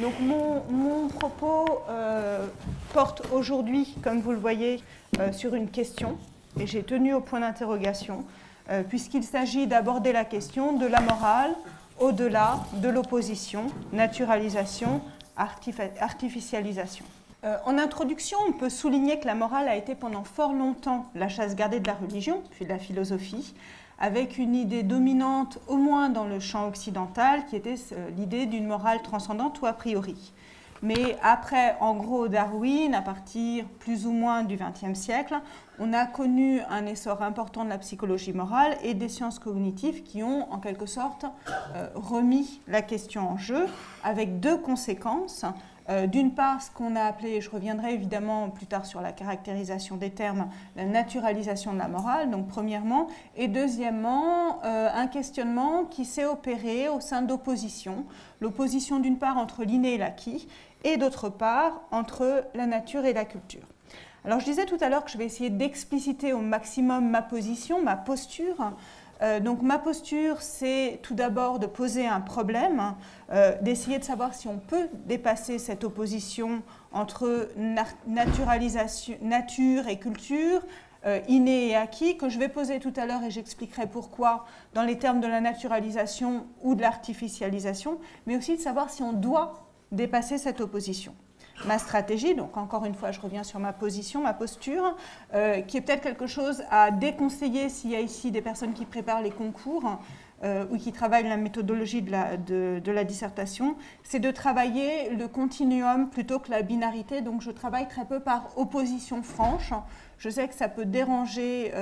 Donc mon propos porte aujourd'hui, comme vous le voyez, sur une question, et j'ai tenu au point d'interrogation, puisqu'il s'agit d'aborder la question de la morale au-delà de l'opposition, naturalisation, artificialisation. En introduction, on peut souligner que la morale a été pendant fort longtemps la chasse gardée de la religion, puis de la philosophie, avec une idée dominante, au moins dans le champ occidental, qui était l'idée d'une morale transcendante ou a priori. Mais après, en gros, Darwin, à partir plus ou moins du XXe siècle, on a connu un essor important de la psychologie morale et des sciences cognitives qui ont, en quelque sorte, remis la question en jeu, avec deux conséquences. D'une part, ce qu'on a appelé, je reviendrai évidemment plus tard sur la caractérisation des termes, la naturalisation de la morale, donc premièrement, et deuxièmement, un questionnement qui s'est opéré au sein d'opposition, l'opposition d'une part entre l'inné et l'acquis, et d'autre part entre la nature et la culture. Alors je disais tout à l'heure que je vais essayer d'expliciter au maximum ma position, ma posture. Donc ma posture, c'est tout d'abord de poser un problème, d'essayer de savoir si on peut dépasser cette opposition entre naturalisation, nature et culture, inné et acquis, que je vais poser tout à l'heure et j'expliquerai pourquoi dans les termes de la naturalisation ou de l'artificialisation, mais aussi de savoir si on doit dépasser cette opposition. Ma stratégie, donc encore une fois je reviens sur ma position, ma posture, qui est peut-être quelque chose à déconseiller s'il y a ici des personnes qui préparent les concours ou qui travaillent la méthodologie de la dissertation, c'est de travailler le continuum plutôt que la binarité, donc je travaille très peu par opposition franche. Je sais que ça peut déranger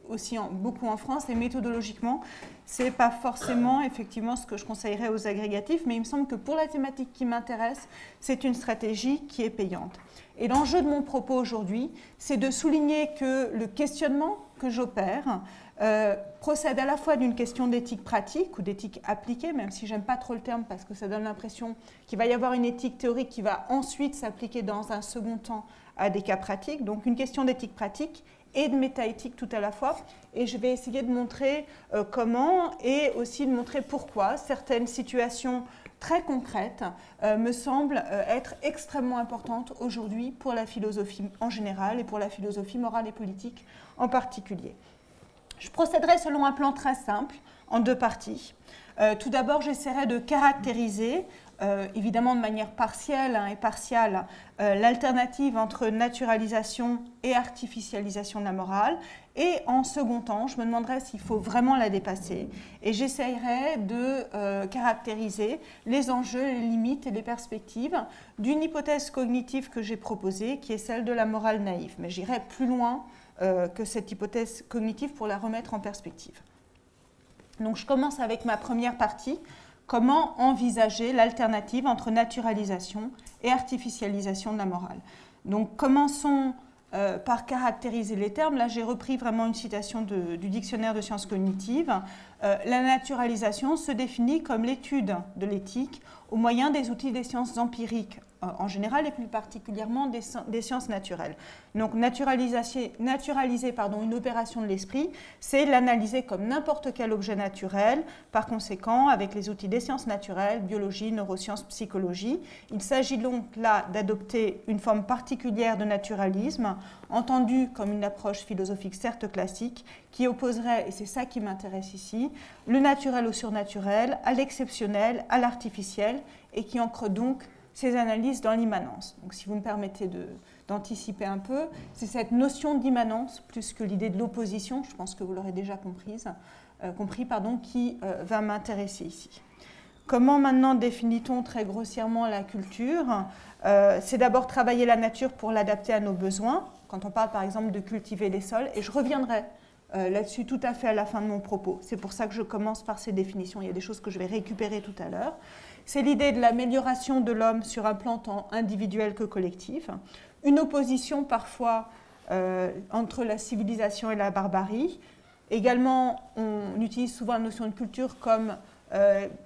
aussi beaucoup en France et méthodologiquement, ce n'est pas forcément effectivement ce que je conseillerais aux agrégatifs, mais il me semble que pour la thématique qui m'intéresse, c'est une stratégie qui est payante. Et l'enjeu de mon propos aujourd'hui, c'est de souligner que le questionnement que j'opère procède à la fois d'une question d'éthique pratique ou d'éthique appliquée, même si j'aime pas trop le terme parce que ça donne l'impression qu'il va y avoir une éthique théorique qui va ensuite s'appliquer dans un second temps à des cas pratiques, donc une question d'éthique pratique et de métaéthique tout à la fois, et je vais essayer de montrer comment et aussi de montrer pourquoi certaines situations très concrètes me semblent être extrêmement importantes aujourd'hui pour la philosophie en général et pour la philosophie morale et politique en particulier. Je procéderai selon un plan très simple, en deux parties. Tout d'abord, j'essaierai de caractériser, évidemment de manière partielle et partiale, l'alternative entre naturalisation et artificialisation de la morale. Et en second temps, je me demanderai s'il faut vraiment la dépasser. Et j'essaierai de caractériser les enjeux, les limites et les perspectives d'une hypothèse cognitive que j'ai proposée, qui est celle de la morale naïve. Mais j'irai plus loin que cette hypothèse cognitive pour la remettre en perspective. Donc je commence avec ma première partie, comment envisager l'alternative entre naturalisation et artificialisation de la morale. Donc commençons par caractériser les termes. Là j'ai repris vraiment une citation du dictionnaire de sciences cognitives. La naturalisation se définit comme l'étude de l'éthique au moyen des outils des sciences empiriques en général et plus particulièrement des sciences naturelles. Donc naturaliser une opération de l'esprit, c'est l'analyser comme n'importe quel objet naturel, par conséquent avec les outils des sciences naturelles, biologie, neurosciences, psychologie. Il s'agit donc là d'adopter une forme particulière de naturalisme, entendue comme une approche philosophique certes classique, qui opposerait, et c'est ça qui m'intéresse ici, le naturel au surnaturel, à l'exceptionnel, à l'artificiel, et qui ancre donc ces analyses dans l'immanence. Donc si vous me permettez d'anticiper un peu, c'est cette notion d'immanence, plus que l'idée de l'opposition, je pense que vous l'aurez déjà compris, qui va m'intéresser ici. Comment maintenant définit-on très grossièrement la culture ? C'est d'abord travailler la nature pour l'adapter à nos besoins, quand on parle par exemple de cultiver les sols, et je reviendrai là-dessus tout à fait à la fin de mon propos. C'est pour ça que je commence par ces définitions. Il y a des choses que je vais récupérer tout à l'heure. C'est l'idée de l'amélioration de l'homme sur un plan tant individuel que collectif. Une opposition parfois entre la civilisation et la barbarie. Également, on utilise souvent la notion de culture comme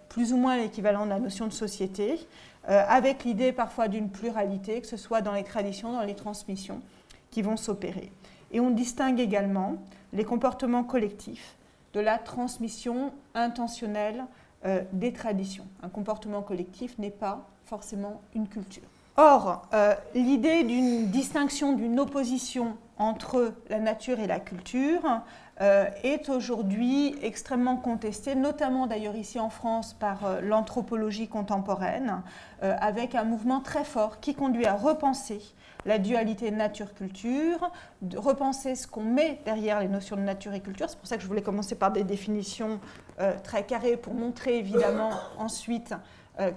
plus ou moins l'équivalent de la notion de société, avec l'idée parfois d'une pluralité, que ce soit dans les traditions, dans les transmissions qui vont s'opérer. Et on distingue également les comportements collectifs de la transmission intentionnelle des traditions. Un comportement collectif n'est pas forcément une culture. Or, l'idée d'une distinction, d'une opposition entre la nature et la culture est aujourd'hui extrêmement contestée, notamment d'ailleurs ici en France par l'anthropologie contemporaine, avec un mouvement très fort qui conduit à repenser la dualité nature-culture, de repenser ce qu'on met derrière les notions de nature et culture. C'est pour ça que je voulais commencer par des définitions très carrées pour montrer évidemment ensuite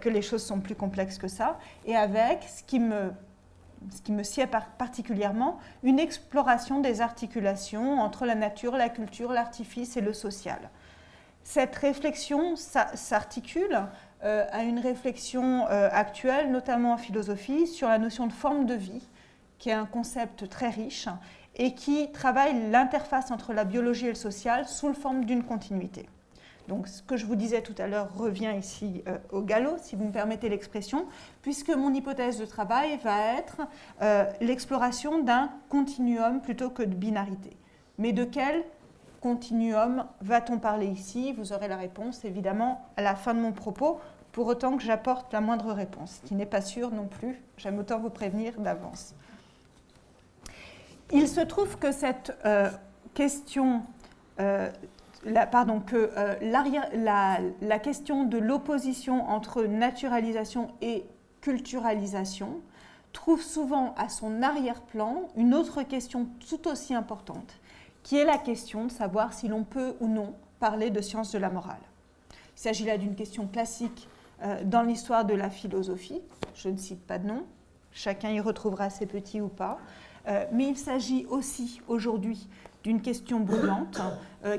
que les choses sont plus complexes que ça, et avec ce qui me sied particulièrement, une exploration des articulations entre la nature, la culture, l'artifice et le social. Cette réflexion s'articule à une réflexion actuelle, notamment en philosophie, sur la notion de forme de vie, qui est un concept très riche et qui travaille l'interface entre la biologie et le social sous la forme d'une continuité. Donc, ce que je vous disais tout à l'heure revient ici au galop, si vous me permettez l'expression, puisque mon hypothèse de travail va être l'exploration d'un continuum plutôt que de binarité. Mais de quel continuum va-t-on parler ici? Vous aurez la réponse, évidemment, à la fin de mon propos, pour autant que j'apporte la moindre réponse, ce qui n'est pas sûr non plus. J'aime autant vous prévenir d'avance. Il se trouve que cette question... la question de l'opposition entre naturalisation et culturalisation trouve souvent à son arrière-plan une autre question tout aussi importante, qui est la question de savoir si l'on peut ou non parler de sciences de la morale. Il s'agit là d'une question classique dans l'histoire de la philosophie, je ne cite pas de nom, chacun y retrouvera ses petits ou pas, mais il s'agit aussi aujourd'hui d'une question brûlante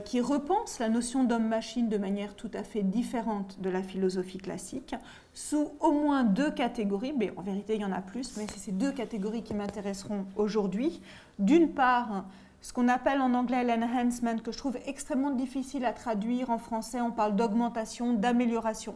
qui repense la notion d'homme-machine de manière tout à fait différente de la philosophie classique, sous au moins deux catégories, mais en vérité il y en a plus, mais c'est ces deux catégories qui m'intéresseront aujourd'hui. D'une part, ce qu'on appelle en anglais l'enhancement, que je trouve extrêmement difficile à traduire en français, on parle d'augmentation, d'amélioration,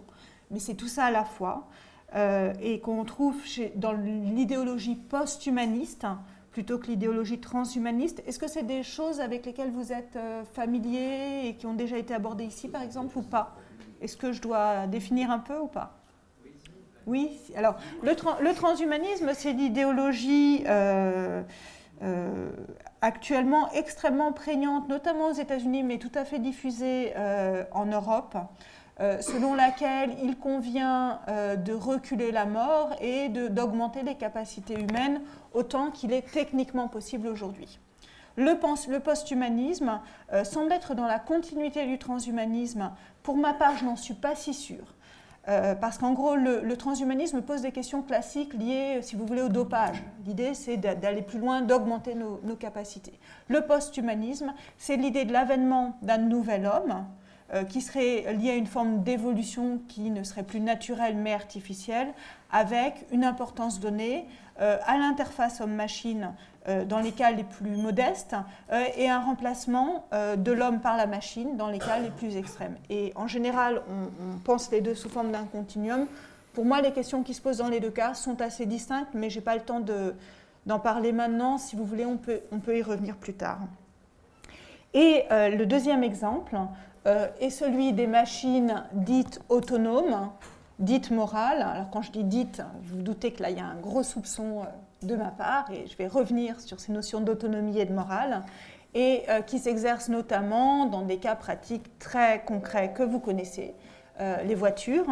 mais c'est tout ça à la fois, et qu'on trouve dans l'idéologie post-humaniste, plutôt que l'idéologie transhumaniste. Est-ce que c'est des choses avec lesquelles vous êtes familier et qui ont déjà été abordées ici, par exemple, ou pas? Est-ce que je dois définir un peu ou pas? Oui. Alors, le transhumanisme, c'est l'idéologie actuellement extrêmement prégnante, notamment aux États-Unis, mais tout à fait diffusée en Europe, selon laquelle il convient de reculer la mort et d'augmenter les capacités humaines autant qu'il est techniquement possible aujourd'hui. Le post-humanisme semble être dans la continuité du transhumanisme. Pour ma part, je n'en suis pas si sûre. Parce qu'en gros, le transhumanisme pose des questions classiques liées, si vous voulez, au dopage. L'idée, c'est d'aller plus loin, d'augmenter nos capacités. Le post-humanisme, c'est l'idée de l'avènement d'un nouvel homme, qui serait lié à une forme d'évolution qui ne serait plus naturelle mais artificielle, avec une importance donnée à l'interface homme-machine dans les cas les plus modestes et un remplacement de l'homme par la machine dans les cas les plus extrêmes. Et en général, on pense les deux sous forme d'un continuum. Pour moi, les questions qui se posent dans les deux cas sont assez distinctes, mais je n'ai pas le temps d'en parler maintenant. Si vous voulez, on peut y revenir plus tard. Et le deuxième exemple est celui des machines dites autonomes, dites morales. Alors quand je dis dites, vous vous doutez que là il y a un gros soupçon de ma part, et je vais revenir sur ces notions d'autonomie et de morale, et qui s'exercent notamment dans des cas pratiques très concrets que vous connaissez, les voitures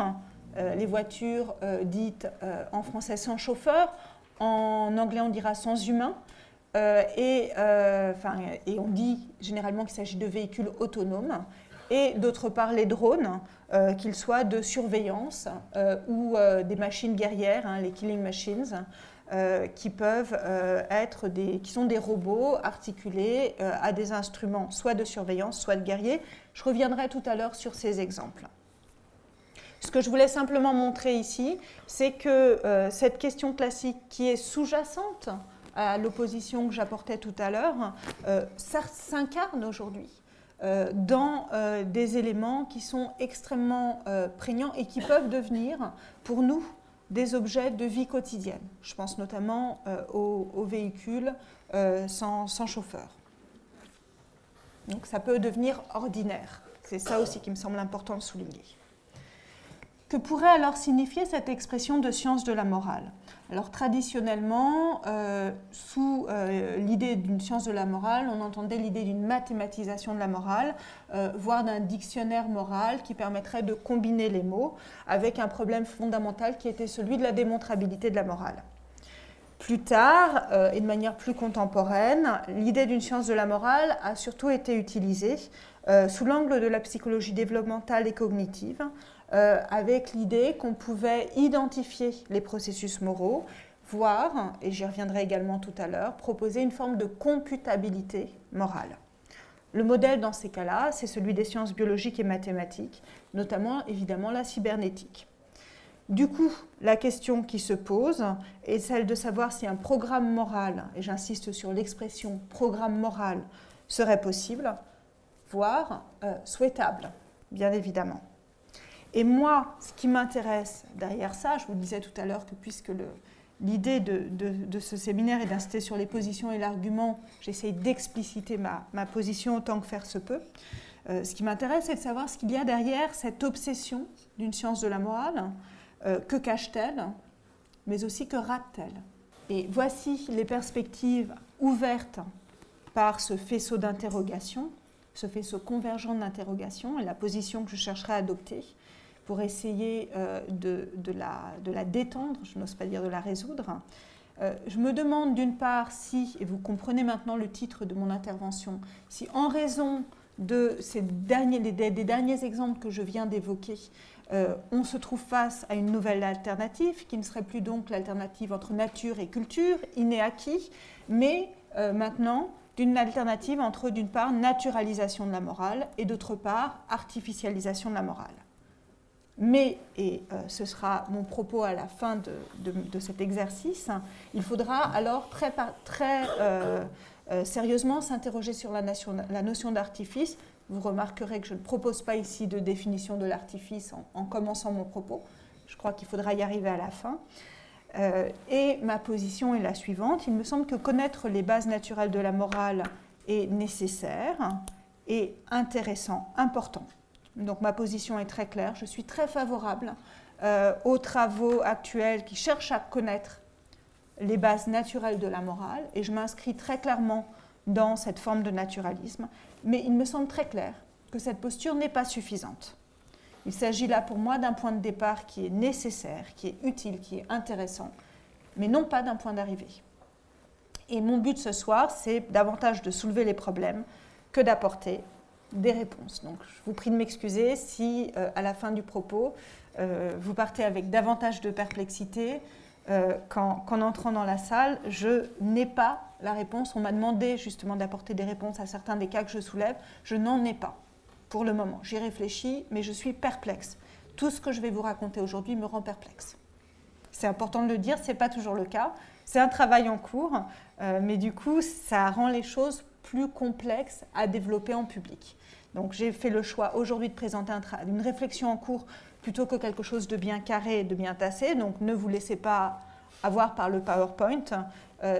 dites en français sans chauffeur, en anglais on dira sans humain, et on dit généralement qu'il s'agit de véhicules autonomes, et d'autre part les drones, qu'ils soient de surveillance ou des machines guerrières, les killing machines, qui peuvent qui sont des robots articulés à des instruments soit de surveillance, soit de guerriers. Je reviendrai tout à l'heure sur ces exemples. Ce que je voulais simplement montrer ici, c'est que cette question classique qui est sous-jacente à l'opposition que j'apportais tout à l'heure, s'incarne aujourd'hui dans des éléments qui sont extrêmement prégnants et qui peuvent devenir, pour nous, des objets de vie quotidienne. Je pense notamment aux véhicules sans chauffeur. Donc ça peut devenir ordinaire. C'est ça aussi qui me semble important de souligner. Que pourrait alors signifier cette expression de science de la morale? Alors traditionnellement, sous l'idée d'une science de la morale, on entendait l'idée d'une mathématisation de la morale, voire d'un dictionnaire moral qui permettrait de combiner les mots avec un problème fondamental qui était celui de la démontrabilité de la morale. Plus tard, et de manière plus contemporaine, l'idée d'une science de la morale a surtout été utilisée sous l'angle de la psychologie développementale et cognitive, avec l'idée qu'on pouvait identifier les processus moraux, voire, et j'y reviendrai également tout à l'heure, proposer une forme de computabilité morale. Le modèle dans ces cas-là, c'est celui des sciences biologiques et mathématiques, notamment évidemment la cybernétique. Du coup, la question qui se pose est celle de savoir si un programme moral, et j'insiste sur l'expression programme moral, serait possible, voire souhaitable, bien évidemment. Et moi, ce qui m'intéresse derrière ça, je vous le disais tout à l'heure que puisque l'idée de ce séminaire est d'insister sur les positions et l'argument, j'essaye d'expliciter ma position autant que faire se peut. Ce qui m'intéresse, c'est de savoir ce qu'il y a derrière cette obsession d'une science de la morale. Que cache-t-elle, mais aussi que rate-t-elle? Et voici les perspectives ouvertes par ce faisceau d'interrogation, ce faisceau convergent d'interrogation et la position que je chercherai à adopter pour essayer de la détendre, je n'ose pas dire de la résoudre. Je me demande d'une part si, et vous comprenez maintenant le titre de mon intervention, si en raison de des derniers exemples que je viens d'évoquer, on se trouve face à une nouvelle alternative qui ne serait plus donc l'alternative entre nature et culture, inné acquis, mais maintenant d'une alternative entre d'une part naturalisation de la morale et d'autre part artificialisation de la morale. Mais, et ce sera mon propos à la fin de cet exercice, il faudra alors très sérieusement s'interroger sur la notion d'artifice. Vous remarquerez que je ne propose pas ici de définition de l'artifice en commençant mon propos. Je crois qu'il faudra y arriver à la fin. Et ma position est la suivante. Il me semble que connaître les bases naturelles de la morale est nécessaire et intéressant, important. Donc ma position est très claire. Je suis très favorable aux travaux actuels qui cherchent à connaître les bases naturelles de la morale et je m'inscris très clairement dans cette forme de naturalisme. Mais il me semble très clair que cette posture n'est pas suffisante. Il s'agit là pour moi d'un point de départ qui est nécessaire, qui est utile, qui est intéressant, mais non pas d'un point d'arrivée. Et mon but ce soir, c'est davantage de soulever les problèmes que d'apporter des réponses. Donc je vous prie de m'excuser si à la fin du propos, vous partez avec davantage de perplexité, qu'en entrant dans la salle, je n'ai pas la réponse. On m'a demandé justement d'apporter des réponses à certains des cas que je soulève. Je n'en ai pas pour le moment. J'y réfléchis, mais je suis perplexe. Tout ce que je vais vous raconter aujourd'hui me rend perplexe. C'est important de le dire, ce n'est pas toujours le cas. C'est un travail en cours, mais du coup, ça rend les choses plus complexes à développer en public. Donc j'ai fait le choix aujourd'hui de présenter une réflexion en cours plutôt que quelque chose de bien carré et de bien tassé. Donc ne vous laissez pas avoir par le PowerPoint.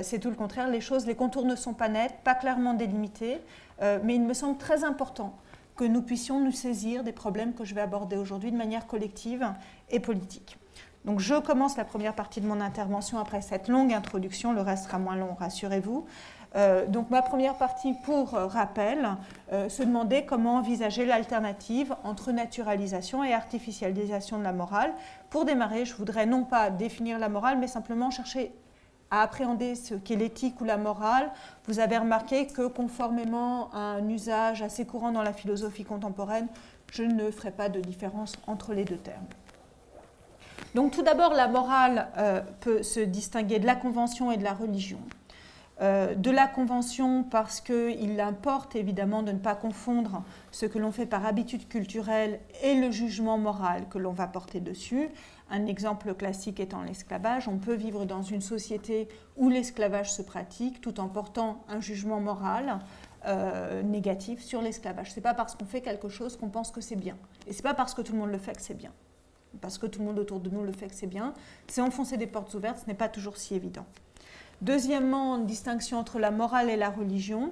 C'est tout le contraire. Les contours ne sont pas nets, pas clairement délimités, mais il me semble très important que nous puissions nous saisir des problèmes que je vais aborder aujourd'hui de manière collective et politique. Donc je commence la première partie de mon intervention après cette longue introduction, le reste sera moins long, rassurez-vous. Donc ma première partie, pour rappel, se demandait comment envisager l'alternative entre naturalisation et artificialisation de la morale. Pour démarrer, je voudrais non pas définir la morale, mais simplement chercher à appréhender ce qu'est l'éthique ou la morale. Vous avez remarqué que conformément à un usage assez courant dans la philosophie contemporaine, je ne ferai pas de différence entre les deux termes. Donc tout d'abord, la morale peut se distinguer de la convention et de la religion. De la convention parce qu'il importe évidemment de ne pas confondre ce que l'on fait par habitude culturelle et le jugement moral que l'on va porter dessus. Un exemple classique étant l'esclavage. On peut vivre dans une société où l'esclavage se pratique tout en portant un jugement moral négatif sur l'esclavage. Ce n'est pas parce qu'on fait quelque chose qu'on pense que c'est bien. Et ce n'est pas parce que tout le monde le fait que c'est bien. Parce que tout le monde autour de nous le fait que c'est bien. C'est enfoncer des portes ouvertes, ce n'est pas toujours si évident. Deuxièmement, une distinction entre la morale et la religion.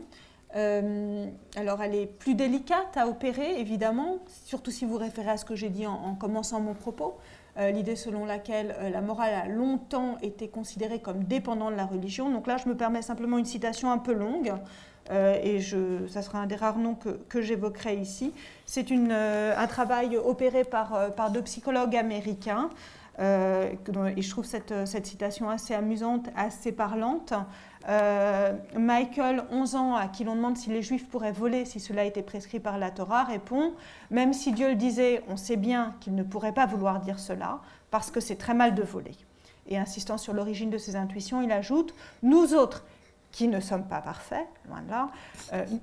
Alors, elle est plus délicate à opérer, évidemment, surtout si vous référez à ce que j'ai dit en commençant mon propos. L'idée selon laquelle la morale a longtemps été considérée comme dépendante de la religion. Donc là, je me permets simplement une citation un peu longue, et ça sera un des rares noms que j'évoquerai ici. C'est un travail opéré par deux psychologues américains, et je trouve cette citation assez amusante, assez parlante. Michael, 11 ans, à qui l'on demande si les Juifs pourraient voler si cela était prescrit par la Torah, répond « Même si Dieu le disait, on sait bien qu'il ne pourrait pas vouloir dire cela, parce que c'est très mal de voler. » Et insistant sur l'origine de ses intuitions, il ajoute « Nous autres, qui ne sommes pas parfaits, loin de là,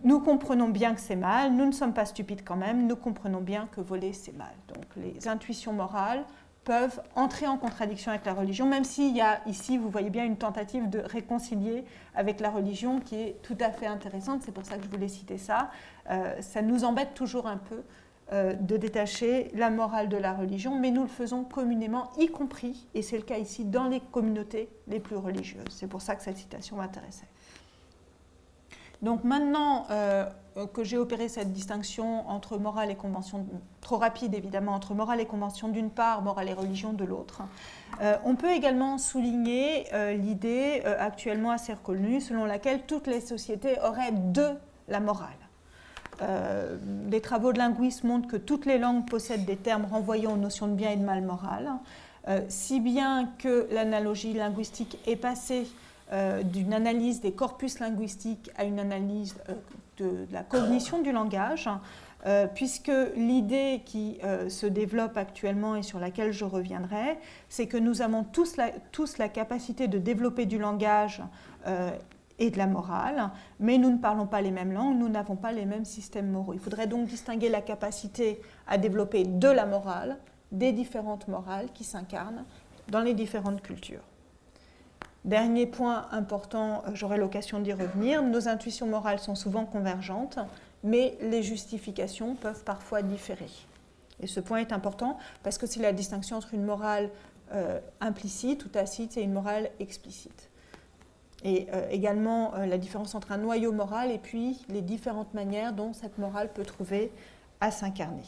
nous comprenons bien que c'est mal, nous ne sommes pas stupides quand même, nous comprenons bien que voler c'est mal. » Donc les intuitions morales peuvent entrer en contradiction avec la religion, même s'il y a ici, vous voyez bien, une tentative de réconcilier avec la religion qui est tout à fait intéressante. C'est pour ça que je voulais citer ça. Ça nous embête toujours un peu de détacher la morale de la religion, mais nous le faisons communément, y compris, et c'est le cas ici, dans les communautés les plus religieuses. C'est pour ça que cette citation m'intéressait. Donc maintenant que j'ai opéré cette distinction entre morale et convention, trop rapide évidemment, entre morale et convention d'une part, morale et religion de l'autre, on peut également souligner l'idée actuellement assez reconnue selon laquelle toutes les sociétés auraient de la morale. Les travaux de linguistes montrent que toutes les langues possèdent des termes renvoyant aux notions de bien et de mal moral, si bien que l'analogie linguistique est passée d'une analyse des corpus linguistiques à une analyse de la cognition du langage, puisque l'idée qui se développe actuellement et sur laquelle je reviendrai, c'est que nous avons tous la capacité de développer du langage et de la morale, mais nous ne parlons pas les mêmes langues, nous n'avons pas les mêmes systèmes moraux. Il faudrait donc distinguer la capacité à développer de la morale des différentes morales qui s'incarnent dans les différentes cultures. Dernier point important, j'aurai l'occasion d'y revenir, nos intuitions morales sont souvent convergentes, mais les justifications peuvent parfois différer. Et ce point est important parce que c'est la distinction entre une morale implicite ou tacite et une morale explicite. Et également la différence entre un noyau moral et puis les différentes manières dont cette morale peut trouver à s'incarner.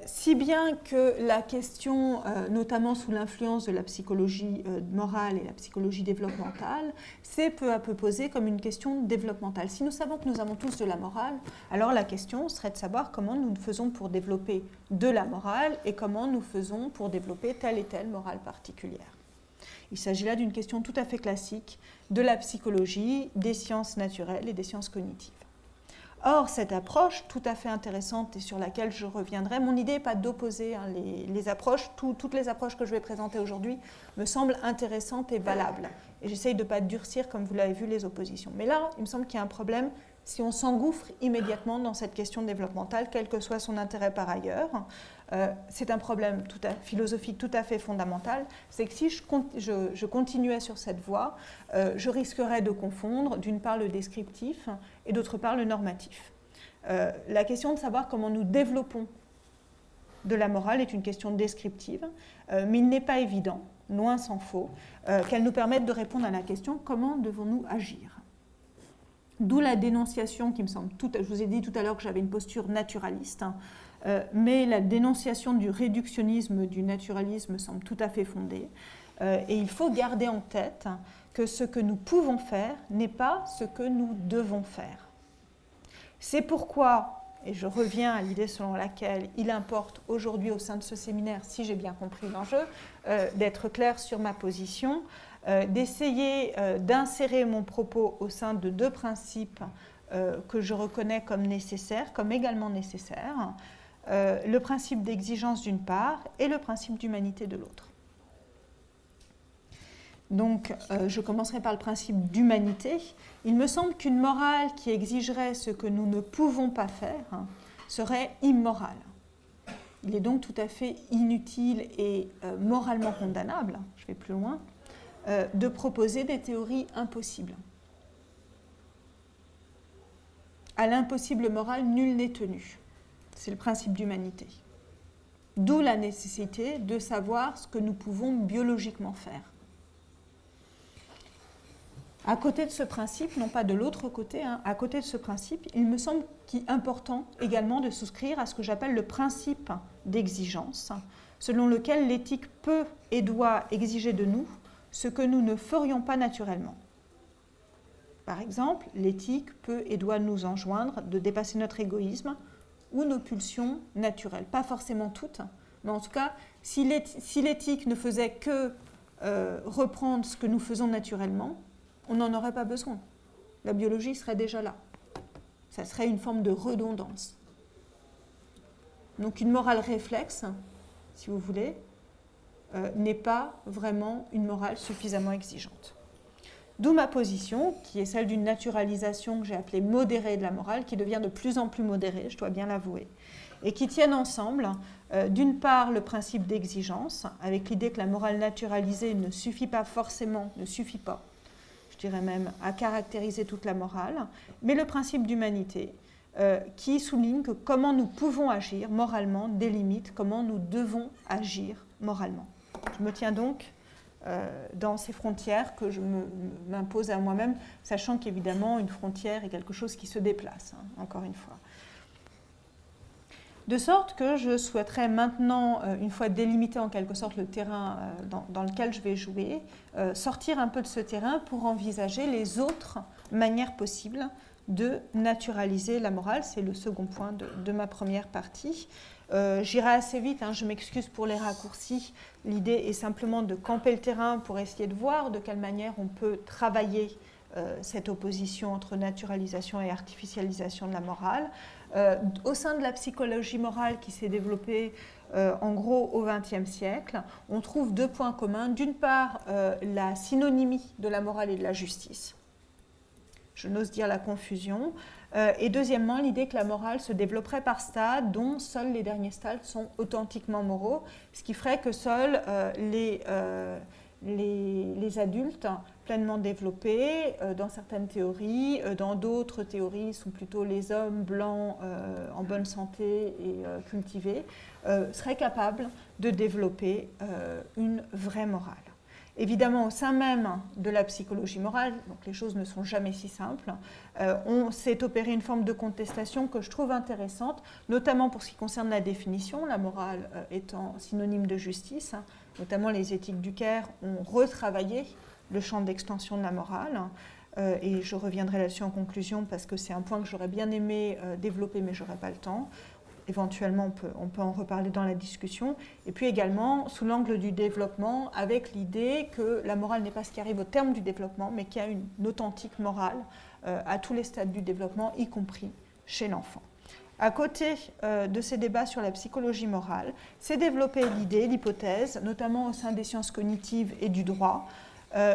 Si bien que la question, notamment sous l'influence de la psychologie morale et la psychologie développementale, s'est peu à peu posée comme une question développementale. Si nous savons que nous avons tous de la morale, alors la question serait de savoir comment nous faisons pour développer de la morale et comment nous faisons pour développer telle et telle morale particulière. Il s'agit là d'une question tout à fait classique de la psychologie, des sciences naturelles et des sciences cognitives. Or, cette approche tout à fait intéressante et sur laquelle je reviendrai, mon idée n'est pas d'opposer les approches, toutes les approches que je vais présenter aujourd'hui me semblent intéressantes et valables. Et j'essaye de ne pas durcir, comme vous l'avez vu, les oppositions. Mais là, il me semble qu'il y a un problème si on s'engouffre immédiatement dans cette question développementale, quel que soit son intérêt par ailleurs. C'est un problème philosophique tout à fait fondamental, c'est que si je continuais sur cette voie, je risquerais de confondre d'une part le descriptif et d'autre part le normatif. La question de savoir comment nous développons de la morale est une question descriptive, mais il n'est pas évident, loin s'en faut, qu'elle nous permette de répondre à la question comment devons-nous agir. D'où la dénonciation qui me semble, je vous ai dit tout à l'heure que j'avais une posture naturaliste, mais la dénonciation du réductionnisme, du naturalisme semble tout à fait fondée. Et il faut garder en tête que ce que nous pouvons faire n'est pas ce que nous devons faire. C'est pourquoi, et je reviens à l'idée selon laquelle il importe aujourd'hui au sein de ce séminaire, si j'ai bien compris l'enjeu, d'être clair sur ma position, d'essayer d'insérer mon propos au sein de deux principes que je reconnais comme nécessaires, comme également nécessaires, le principe d'exigence d'une part et le principe d'humanité de l'autre. Donc, je commencerai par le principe d'humanité. Il me semble qu'une morale qui exigerait ce que nous ne pouvons pas faire serait immorale. Il est donc tout à fait inutile et moralement condamnable, je vais plus loin, de proposer des théories impossibles. À l'impossible moral, nul n'est tenu. C'est le principe d'humanité. D'où la nécessité de savoir ce que nous pouvons biologiquement faire. À côté de ce principe, non pas de l'autre côté, à côté de ce principe, il me semble important également de souscrire à ce que j'appelle le principe d'exigence, selon lequel l'éthique peut et doit exiger de nous ce que nous ne ferions pas naturellement. Par exemple, l'éthique peut et doit nous enjoindre de dépasser notre égoïsme ou nos pulsions naturelles. Pas forcément toutes, mais en tout cas, si l'éthique ne faisait que reprendre ce que nous faisons naturellement, on n'en aurait pas besoin. La biologie serait déjà là. Ça serait une forme de redondance. Donc une morale réflexe, si vous voulez, n'est pas vraiment une morale suffisamment exigeante. D'où ma position, qui est celle d'une naturalisation que j'ai appelée modérée de la morale, qui devient de plus en plus modérée, je dois bien l'avouer, et qui tiennent ensemble, d'une part, le principe d'exigence, avec l'idée que la morale naturalisée ne suffit pas, je dirais même, à caractériser toute la morale, mais le principe d'humanité, qui souligne que comment nous pouvons agir moralement délimite comment nous devons agir moralement. Je me tiens donc dans ces frontières que je m'impose à moi-même, sachant qu'évidemment, une frontière est quelque chose qui se déplace, encore une fois. De sorte que je souhaiterais maintenant, une fois délimité en quelque sorte le terrain dans lequel je vais jouer, sortir un peu de ce terrain pour envisager les autres manières possibles de naturaliser la morale. C'est le second point de ma première partie. J'irai assez vite, je m'excuse pour les raccourcis. L'idée est simplement de camper le terrain pour essayer de voir de quelle manière on peut travailler cette opposition entre naturalisation et artificialisation de la morale. Au sein de la psychologie morale qui s'est développée en gros au XXe siècle, on trouve deux points communs. D'une part, la synonymie de la morale et de la justice. Je n'ose dire la confusion. Et deuxièmement, l'idée que la morale se développerait par stades, dont seuls les derniers stades sont authentiquement moraux, ce qui ferait que seuls les adultes pleinement développés, dans certaines théories, dans d'autres théories, sont plutôt les hommes blancs en bonne santé et cultivés, seraient capables de développer une vraie morale. Évidemment, au sein même de la psychologie morale, donc les choses ne sont jamais si simples, on s'est opéré une forme de contestation que je trouve intéressante, notamment pour ce qui concerne la définition, la morale étant synonyme de justice. Notamment les éthiques du Caire ont retravaillé le champ d'extension de la morale, et je reviendrai là-dessus en conclusion parce que c'est un point que j'aurais bien aimé développer mais je n'aurai pas le temps. Éventuellement, on peut en reparler dans la discussion. Et puis également, sous l'angle du développement, avec l'idée que la morale n'est pas ce qui arrive au terme du développement, mais qu'il y a une authentique morale à tous les stades du développement, y compris chez l'enfant. À côté de ces débats sur la psychologie morale, s'est développée l'idée, l'hypothèse, notamment au sein des sciences cognitives et du droit,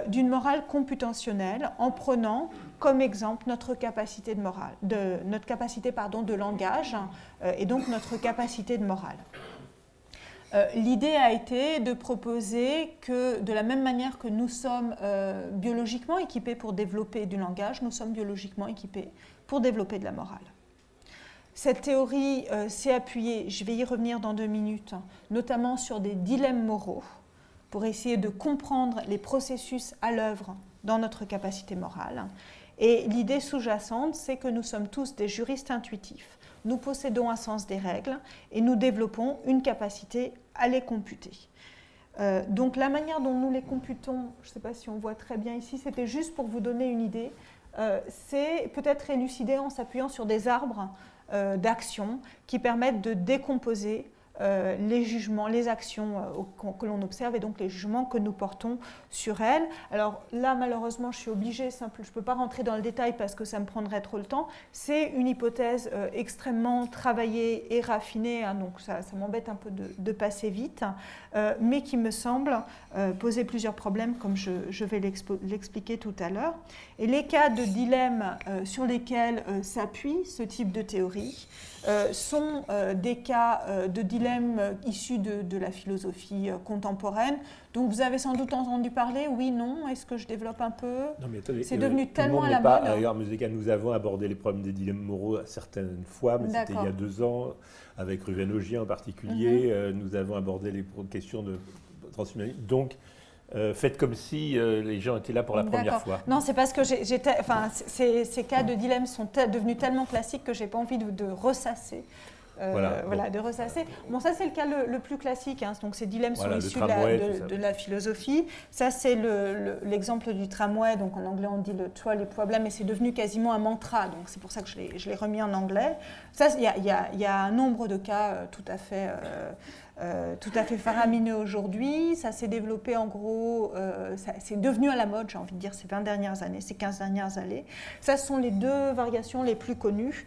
d'une morale computationnelle en prenant comme exemple notre capacité de langage et donc notre capacité de morale. L'idée a été de proposer que de la même manière que nous sommes biologiquement équipés pour développer du langage, nous sommes biologiquement équipés pour développer de la morale. Cette théorie s'est appuyée, je vais y revenir dans 2 minutes, notamment sur des dilemmes moraux, pour essayer de comprendre les processus à l'œuvre dans notre capacité morale. Et l'idée sous-jacente, c'est que nous sommes tous des juristes intuitifs. Nous possédons un sens des règles et nous développons une capacité à les computer. Donc la manière dont nous les computons, je ne sais pas si on voit très bien ici, c'était juste pour vous donner une idée, c'est peut-être élucidé en s'appuyant sur des arbres d'actions qui permettent de décomposer les jugements, les actions que l'on observe et donc les jugements que nous portons sur elles. Alors là, malheureusement, je suis obligée, je ne peux pas rentrer dans le détail parce que ça me prendrait trop le temps. C'est une hypothèse extrêmement travaillée et raffinée, donc ça m'embête un peu de passer vite, mais qui me semble poser plusieurs problèmes, comme je vais l'expliquer tout à l'heure. Et les cas de dilemme sur lesquels s'appuie ce type de théorie sont des cas de dilemme issus de la philosophie contemporaine. Donc vous avez sans doute entendu parler, oui, non, est-ce que je développe un peu? Non, mais attendez, c'est devenu tellement à la pas, mode. Alors, nous avons abordé les problèmes des dilemmes moraux certaines fois, mais c'était il y a 2 ans, avec Ruven Augier en particulier. Nous avons abordé les questions de transhumanisme. Donc, faites comme si les gens étaient là pour la première fois. Non, c'est parce que ces cas de dilemme sont devenus tellement classiques que j'ai pas envie de ressasser. De ressasser. Bon, ça c'est le cas le plus classique. Hein. Donc ces dilemmes sont issus de la philosophie. Ça c'est l'exemple du tramway. Donc en anglais on dit le trolley problem, et c'est devenu quasiment un mantra. Donc c'est pour ça que je l'ai remis en anglais. Ça, il y a un nombre de cas tout à fait faramineux aujourd'hui. Ça s'est développé en gros, c'est devenu à la mode, j'ai envie de dire, ces 20 dernières années, ces 15 dernières années. Ça, ce sont les deux variations les plus connues.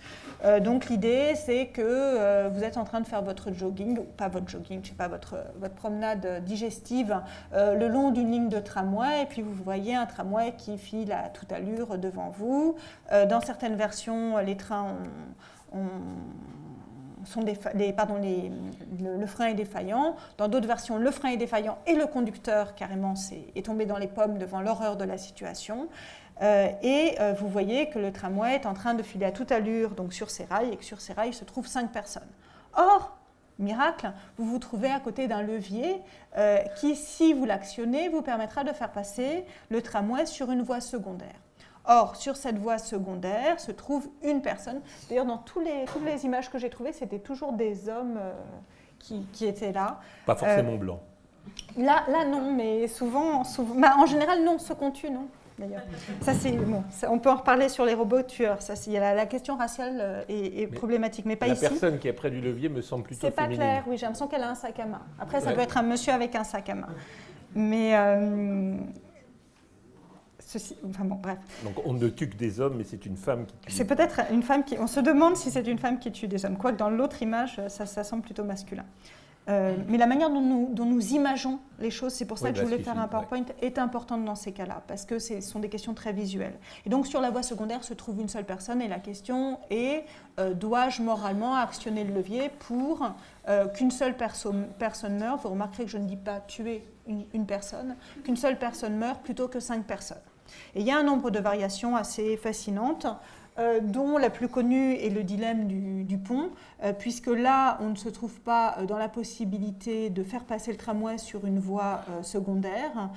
Donc l'idée, c'est que vous êtes en train de faire votre jogging, ou pas votre jogging, je sais pas, votre promenade digestive le long d'une ligne de tramway, et puis vous voyez un tramway qui file à toute allure devant vous. Dans certaines versions, les trains le frein est défaillant. Dans d'autres versions, le frein est défaillant et le conducteur, carrément, est tombé dans les pommes devant l'horreur de la situation. Vous voyez que le tramway est en train de filer à toute allure donc sur ses rails, et que sur ces rails se trouvent 5 personnes. Or, miracle, vous vous trouvez à côté d'un levier qui, si vous l'actionnez, vous permettra de faire passer le tramway sur une voie secondaire. Or, sur cette voie secondaire se trouve une personne. D'ailleurs, dans toutes les images que j'ai trouvées, c'était toujours des hommes qui étaient là. Pas forcément blancs. Là, non, mais souvent en général, non, ceux qu'on tue, non. D'ailleurs, ça c'est bon. On peut en reparler sur les robots tueurs. Ça, la question raciale est problématique, mais pas ici. La personne qui est près du levier me semble plutôt féminine. C'est pas clair. Oui, j'ai l'impression qu'elle a un sac à main. Après, ça peut être un monsieur avec un sac à main. Mais bref. Donc on ne tue que des hommes, mais c'est une femme qui tue. C'est peut-être une femme qui. On se demande si c'est une femme qui tue des hommes. Quoique dans l'autre image, ça semble plutôt masculin. Mais la manière dont nous imageons les choses, c'est pour ça que je voulais faire un PowerPoint, est importante dans ces cas-là, parce que ce sont des questions très visuelles. Et donc sur la voie secondaire se trouve une seule personne, et la question est, dois-je moralement actionner le levier pour qu'une seule personne meure? Vous remarquerez que je ne dis pas tuer une personne, qu'une seule personne meure plutôt que 5 personnes. Et il y a un nombre de variations assez fascinantes, dont la plus connue est le dilemme du pont, puisque là, on ne se trouve pas dans la possibilité de faire passer le tramway sur une voie secondaire,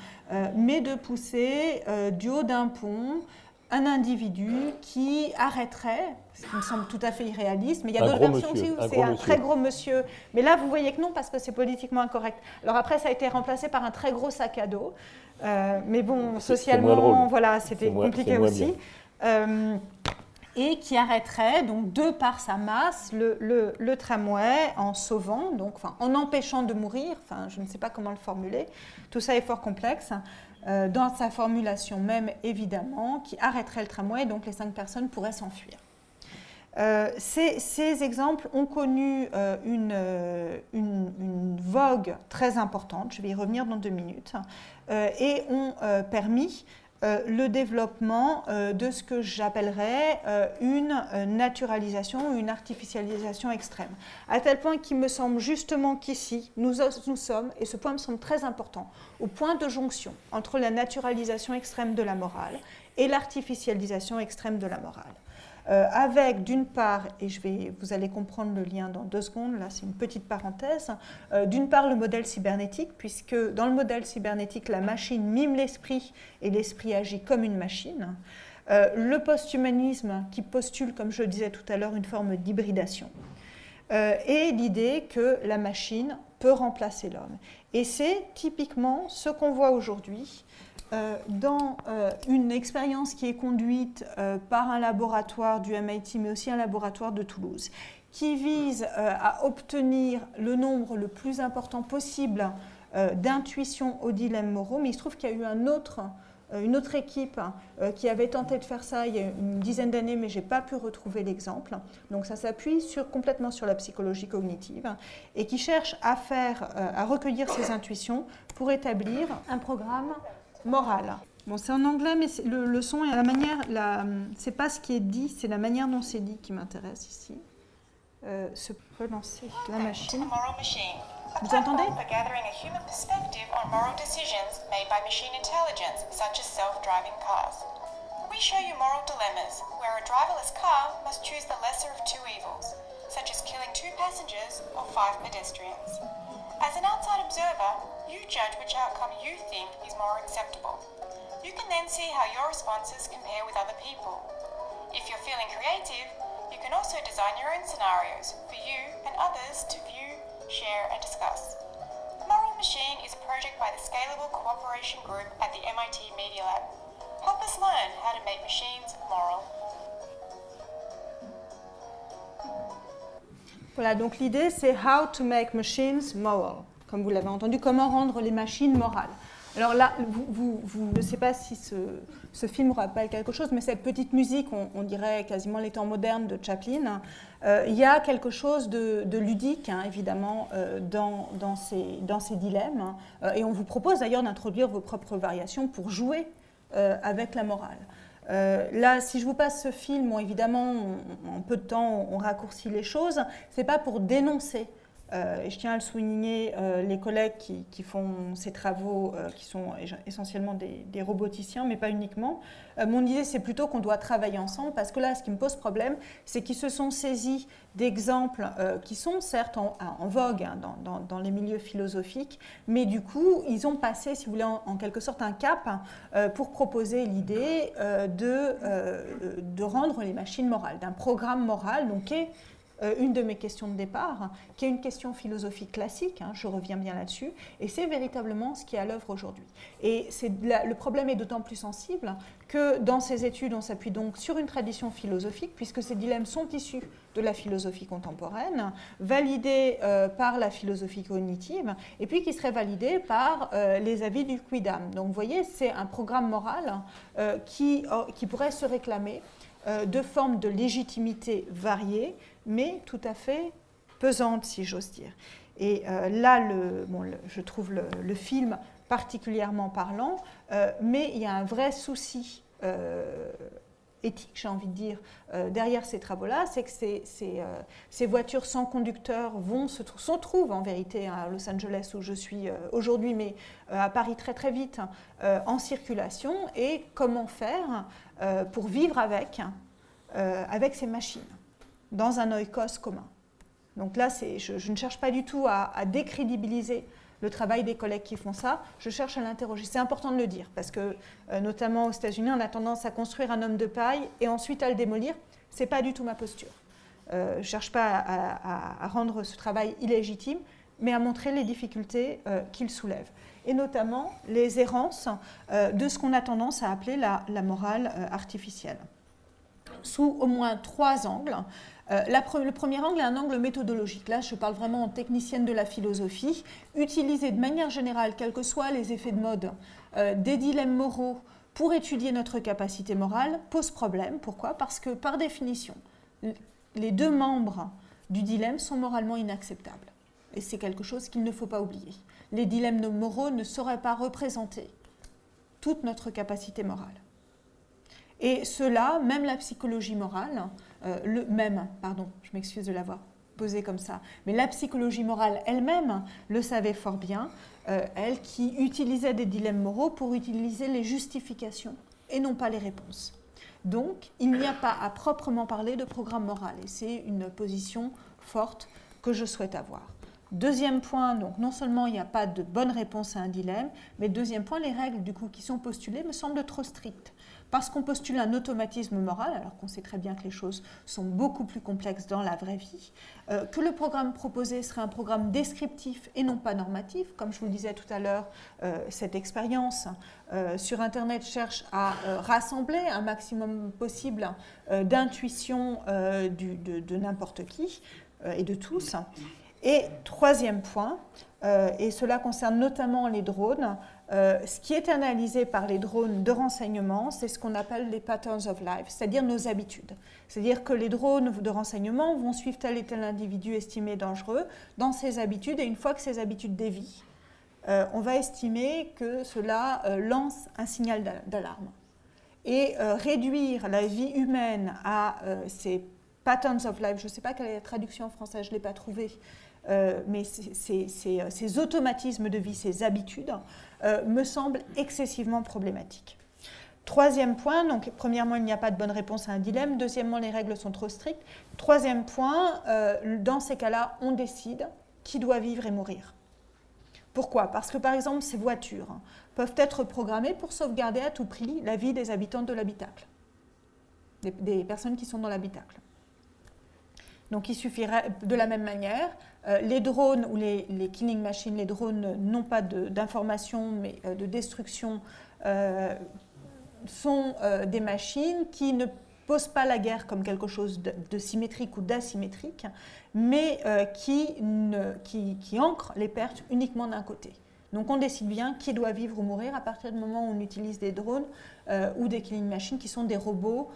mais de pousser du haut d'un pont un individu qui arrêterait, ce qui me semble tout à fait irréaliste, mais il y a d'autres versions aussi où c'est un très gros monsieur. Mais là, vous voyez que non, parce que c'est politiquement incorrect. Alors après, ça a été remplacé par un très gros sac à dos, mais bon, socialement, voilà, c'était compliqué aussi. Et qui arrêterait, donc, de par sa masse, le tramway en sauvant, donc, en empêchant de mourir, je ne sais pas comment le formuler, tout ça est fort complexe, dans sa formulation même, évidemment, qui arrêterait le tramway, donc les 5 personnes pourraient s'enfuir. Ces exemples ont connu une vogue très importante, je vais y revenir dans 2 minutes, et ont permis le développement de ce que j'appellerais une naturalisation, une artificialisation extrême. À tel point qu'il me semble justement qu'ici, nous sommes, et ce point me semble très important, au point de jonction entre la naturalisation extrême de la morale et l'artificialisation extrême de la morale. Avec d'une part, et vous allez comprendre le lien dans 2 secondes, là c'est une petite parenthèse, d'une part le modèle cybernétique, puisque dans le modèle cybernétique, la machine mime l'esprit et l'esprit agit comme une machine. Le post-humanisme qui postule, comme je le disais tout à l'heure, une forme d'hybridation. Et l'idée que la machine peut remplacer l'homme. Et c'est typiquement ce qu'on voit aujourd'hui dans une expérience qui est conduite par un laboratoire du MIT, mais aussi un laboratoire de Toulouse, qui vise à obtenir le nombre le plus important possible d'intuitions aux dilemmes moraux. Mais il se trouve qu'il y a eu une autre équipe qui avait tenté de faire ça il y a une dizaine d'années, mais je n'ai pas pu retrouver l'exemple. Donc ça s'appuie complètement sur la psychologie cognitive et qui cherche à recueillir ces intuitions pour établir un programme moral. Bon, c'est en anglais, mais le son et la manière, c'est pas ce qui est dit, c'est la manière dont c'est dit qui m'intéresse ici. Se relancer la machine. Vous entendez? For gathering a human perspective on moral decisions made by machine intelligence, such as self-driving cars. We show you moral dilemmas where a driverless car must choose the lesser of 2 evils, such as killing 2 passengers or 5 pedestrians. As As an outside observer, you judge which outcome you think is more acceptable. You can then see how your responses compare with other people. If you're feeling creative, you can also design your own scenarios for you and others to view, share, and discuss. Moral Machine is a project by the Scalable Cooperation Group at the MIT Media Lab. Help us learn how to make machines moral. Voilà, donc l'idée c'est How to make machines moral. Comme vous l'avez entendu, comment rendre les machines morales. Alors là, je ne sais pas si ce film vous rappelle quelque chose, mais cette petite musique, on dirait quasiment les temps modernes de Chaplin, il y a quelque chose de ludique, hein, évidemment, dans ces dilemmes. Et on vous propose d'ailleurs d'introduire vos propres variations pour jouer avec la morale. Là, si je vous passe ce film, bon, évidemment, en peu de temps, on raccourcit les choses. Ce n'est pas pour dénoncer. Et je tiens à le souligner, les collègues qui font ces travaux, qui sont essentiellement des roboticiens, mais pas uniquement. Mon idée, c'est plutôt qu'on doit travailler ensemble, parce que là, ce qui me pose problème, c'est qu'ils se sont saisis d'exemples qui sont certes en vogue hein, dans les milieux philosophiques, mais du coup, ils ont passé, si vous voulez, en quelque sorte un cap pour proposer l'idée de rendre les machines morales, d'un programme moral, donc qui est une de mes questions de départ, qui est une question philosophique classique, hein, je reviens bien là-dessus, et c'est véritablement ce qui est à l'œuvre aujourd'hui. Et le problème est d'autant plus sensible que dans ces études, on s'appuie donc sur une tradition philosophique, puisque ces dilemmes sont issus de la philosophie contemporaine, validés par la philosophie cognitive, et puis qui seraient validés par les avis du Quidam. Donc vous voyez, c'est un programme moral qui pourrait se réclamer de formes de légitimité variées, mais tout à fait pesantes, si j'ose dire. Et là, je trouve le film particulièrement parlant, mais il y a un vrai souci éthique, j'ai envie de dire, derrière ces travaux-là, c'est que ces voitures sans conducteur se trouvent en vérité à Los Angeles, où je suis aujourd'hui, mais à Paris très très vite, en circulation, et comment faire pour vivre avec ces machines, dans un oikos commun. Donc là, je ne cherche pas du tout à décrédibiliser le travail des collègues qui font ça, je cherche à l'interroger. C'est important de le dire, parce que notamment aux États-Unis, on a tendance à construire un homme de paille et ensuite à le démolir. Ce n'est pas du tout ma posture. Je ne cherche pas à rendre ce travail illégitime, mais à montrer les difficultés qu'il soulève. Et notamment les errances de ce qu'on a tendance à appeler la morale artificielle. Sous au moins 3 angles. Le premier angle est un angle méthodologique. Là, je parle vraiment en technicienne de la philosophie. Utiliser de manière générale, quels que soient les effets de mode, des dilemmes moraux pour étudier notre capacité morale pose problème. Pourquoi ? Parce que, par définition, les 2 membres du dilemme sont moralement inacceptables. Et c'est quelque chose qu'il ne faut pas oublier. Les dilemmes moraux ne sauraient pas représenter toute notre capacité morale. Et cela, même la psychologie morale, je m'excuse de l'avoir posé comme ça, mais la psychologie morale elle-même le savait fort bien, elle qui utilisait des dilemmes moraux pour utiliser les justifications et non pas les réponses. Donc, il n'y a pas à proprement parler de programme moral, et c'est une position forte que je souhaite avoir. Deuxième point, donc non seulement il n'y a pas de bonne réponse à un dilemme, mais deuxième point, les règles du coup qui sont postulées me semblent trop strictes. Parce qu'on postule un automatisme moral, alors qu'on sait très bien que les choses sont beaucoup plus complexes dans la vraie vie, que le programme proposé serait un programme descriptif et non pas normatif. Comme je vous le disais tout à l'heure, cette expérience sur Internet cherche à rassembler un maximum possible d'intuitions de n'importe qui et de tous. Et troisième point, et cela concerne notamment les drones, ce qui est analysé par les drones de renseignement, c'est ce qu'on appelle les patterns of life, c'est-à-dire nos habitudes. C'est-à-dire que les drones de renseignement vont suivre tel et tel individu estimé dangereux dans ses habitudes, et une fois que ces habitudes dévient, on va estimer que cela lance un signal d'alarme. Et réduire la vie humaine à ces patterns of life, je ne sais pas quelle est la traduction en français, je ne l'ai pas trouvée, mais ces automatismes de vie, ces habitudes, me semblent excessivement problématiques. Troisième point, donc premièrement, il n'y a pas de bonne réponse à un dilemme. Deuxièmement, les règles sont trop strictes. Troisième point, dans ces cas-là, on décide qui doit vivre et mourir. Pourquoi? Parce que par exemple, ces voitures peuvent être programmées pour sauvegarder à tout prix la vie des habitants de l'habitacle, des personnes qui sont dans l'habitacle. Donc il suffirait, de la même manière, les drones ou les killing machines, les drones non pas d'information mais de destruction, sont des machines qui ne posent pas la guerre comme quelque chose de symétrique ou d'asymétrique, mais qui ancrent les pertes uniquement d'un côté. Donc on décide bien qui doit vivre ou mourir à partir du moment où on utilise des drones ou des killing machines qui sont des robots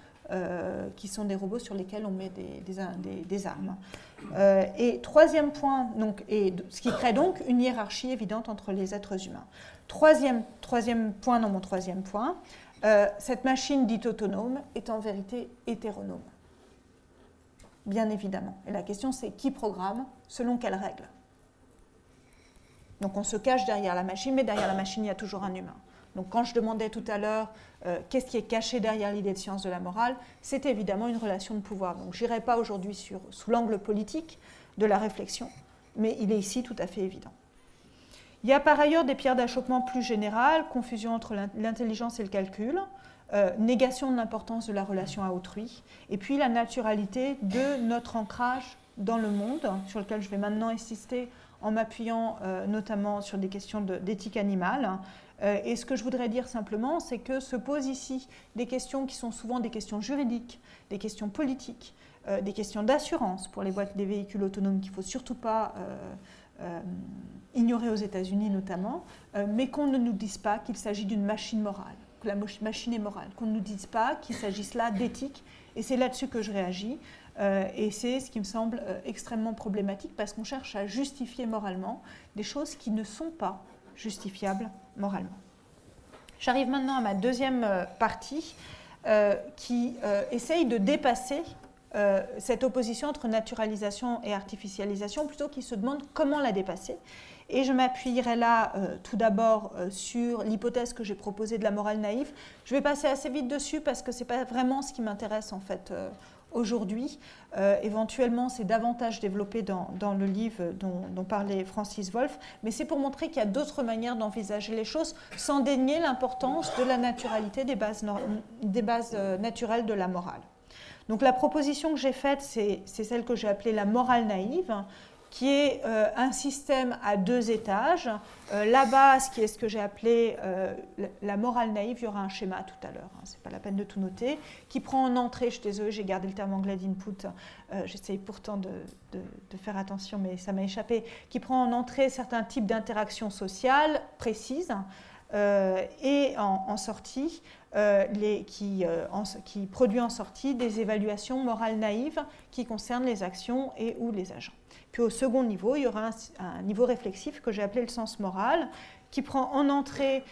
sur lesquels on met des armes. Et troisième point, ce qui crée donc une hiérarchie évidente entre les êtres humains. Troisième point dans mon troisième point, cette machine dite autonome est en vérité hétéronome. Bien évidemment. Et la question c'est qui programme, selon quelles règles. Donc on se cache derrière la machine, mais derrière la machine il y a toujours un humain. Donc quand je demandais tout à l'heure qu'est-ce qui est caché derrière l'idée de science de la morale, c'est évidemment une relation de pouvoir. Donc je n'irai pas aujourd'hui sous l'angle politique de la réflexion, mais il est ici tout à fait évident. Il y a par ailleurs des pierres d'achoppement plus générales, confusion entre l'intelligence et le calcul, négation de l'importance de la relation à autrui, et puis la naturalité de notre ancrage dans le monde, sur lequel je vais maintenant insister en m'appuyant notamment sur des questions d'éthique animale. Et ce que je voudrais dire simplement, c'est que se posent ici des questions qui sont souvent des questions juridiques, des questions politiques, des questions d'assurance pour des véhicules autonomes qu'il ne faut surtout pas ignorer aux États-Unis notamment, mais qu'on ne nous dise pas qu'il s'agit d'une machine morale, que la machine est morale, qu'on ne nous dise pas qu'il s'agisse là d'éthique, et c'est là-dessus que je réagis. Et c'est ce qui me semble extrêmement problématique parce qu'on cherche à justifier moralement des choses qui ne sont pas justifiables moralement. J'arrive maintenant à ma deuxième partie qui essaye de dépasser cette opposition entre naturalisation et artificialisation, plutôt qu'il se demande comment la dépasser. Et je m'appuierai là tout d'abord sur l'hypothèse que j'ai proposée de la morale naïve. Je vais passer assez vite dessus parce que ce n'est pas vraiment ce qui m'intéresse en fait aujourd'hui. Éventuellement, c'est davantage développé dans le livre dont parlait Francis Wolff, mais c'est pour montrer qu'il y a d'autres manières d'envisager les choses sans dénier l'importance de la naturalité des bases naturelles de la morale. Donc la proposition que j'ai faite, c'est celle que j'ai appelée la morale naïve, qui est un système à deux étages. La base, qui est ce que j'ai appelé la morale naïve, il y aura un schéma tout à l'heure, hein, c'est pas la peine de tout noter, qui prend en entrée, je suis désolée, j'ai gardé le terme anglais d'input, j'essaye pourtant de faire attention, mais ça m'a échappé, qui prend en entrée certains types d'interactions sociales précises, et en sortie, qui produit en sortie des évaluations morales naïves qui concernent les actions et ou les agents. Puis au second niveau, il y aura un niveau réflexif que j'ai appelé le sens moral, qui prend en entrée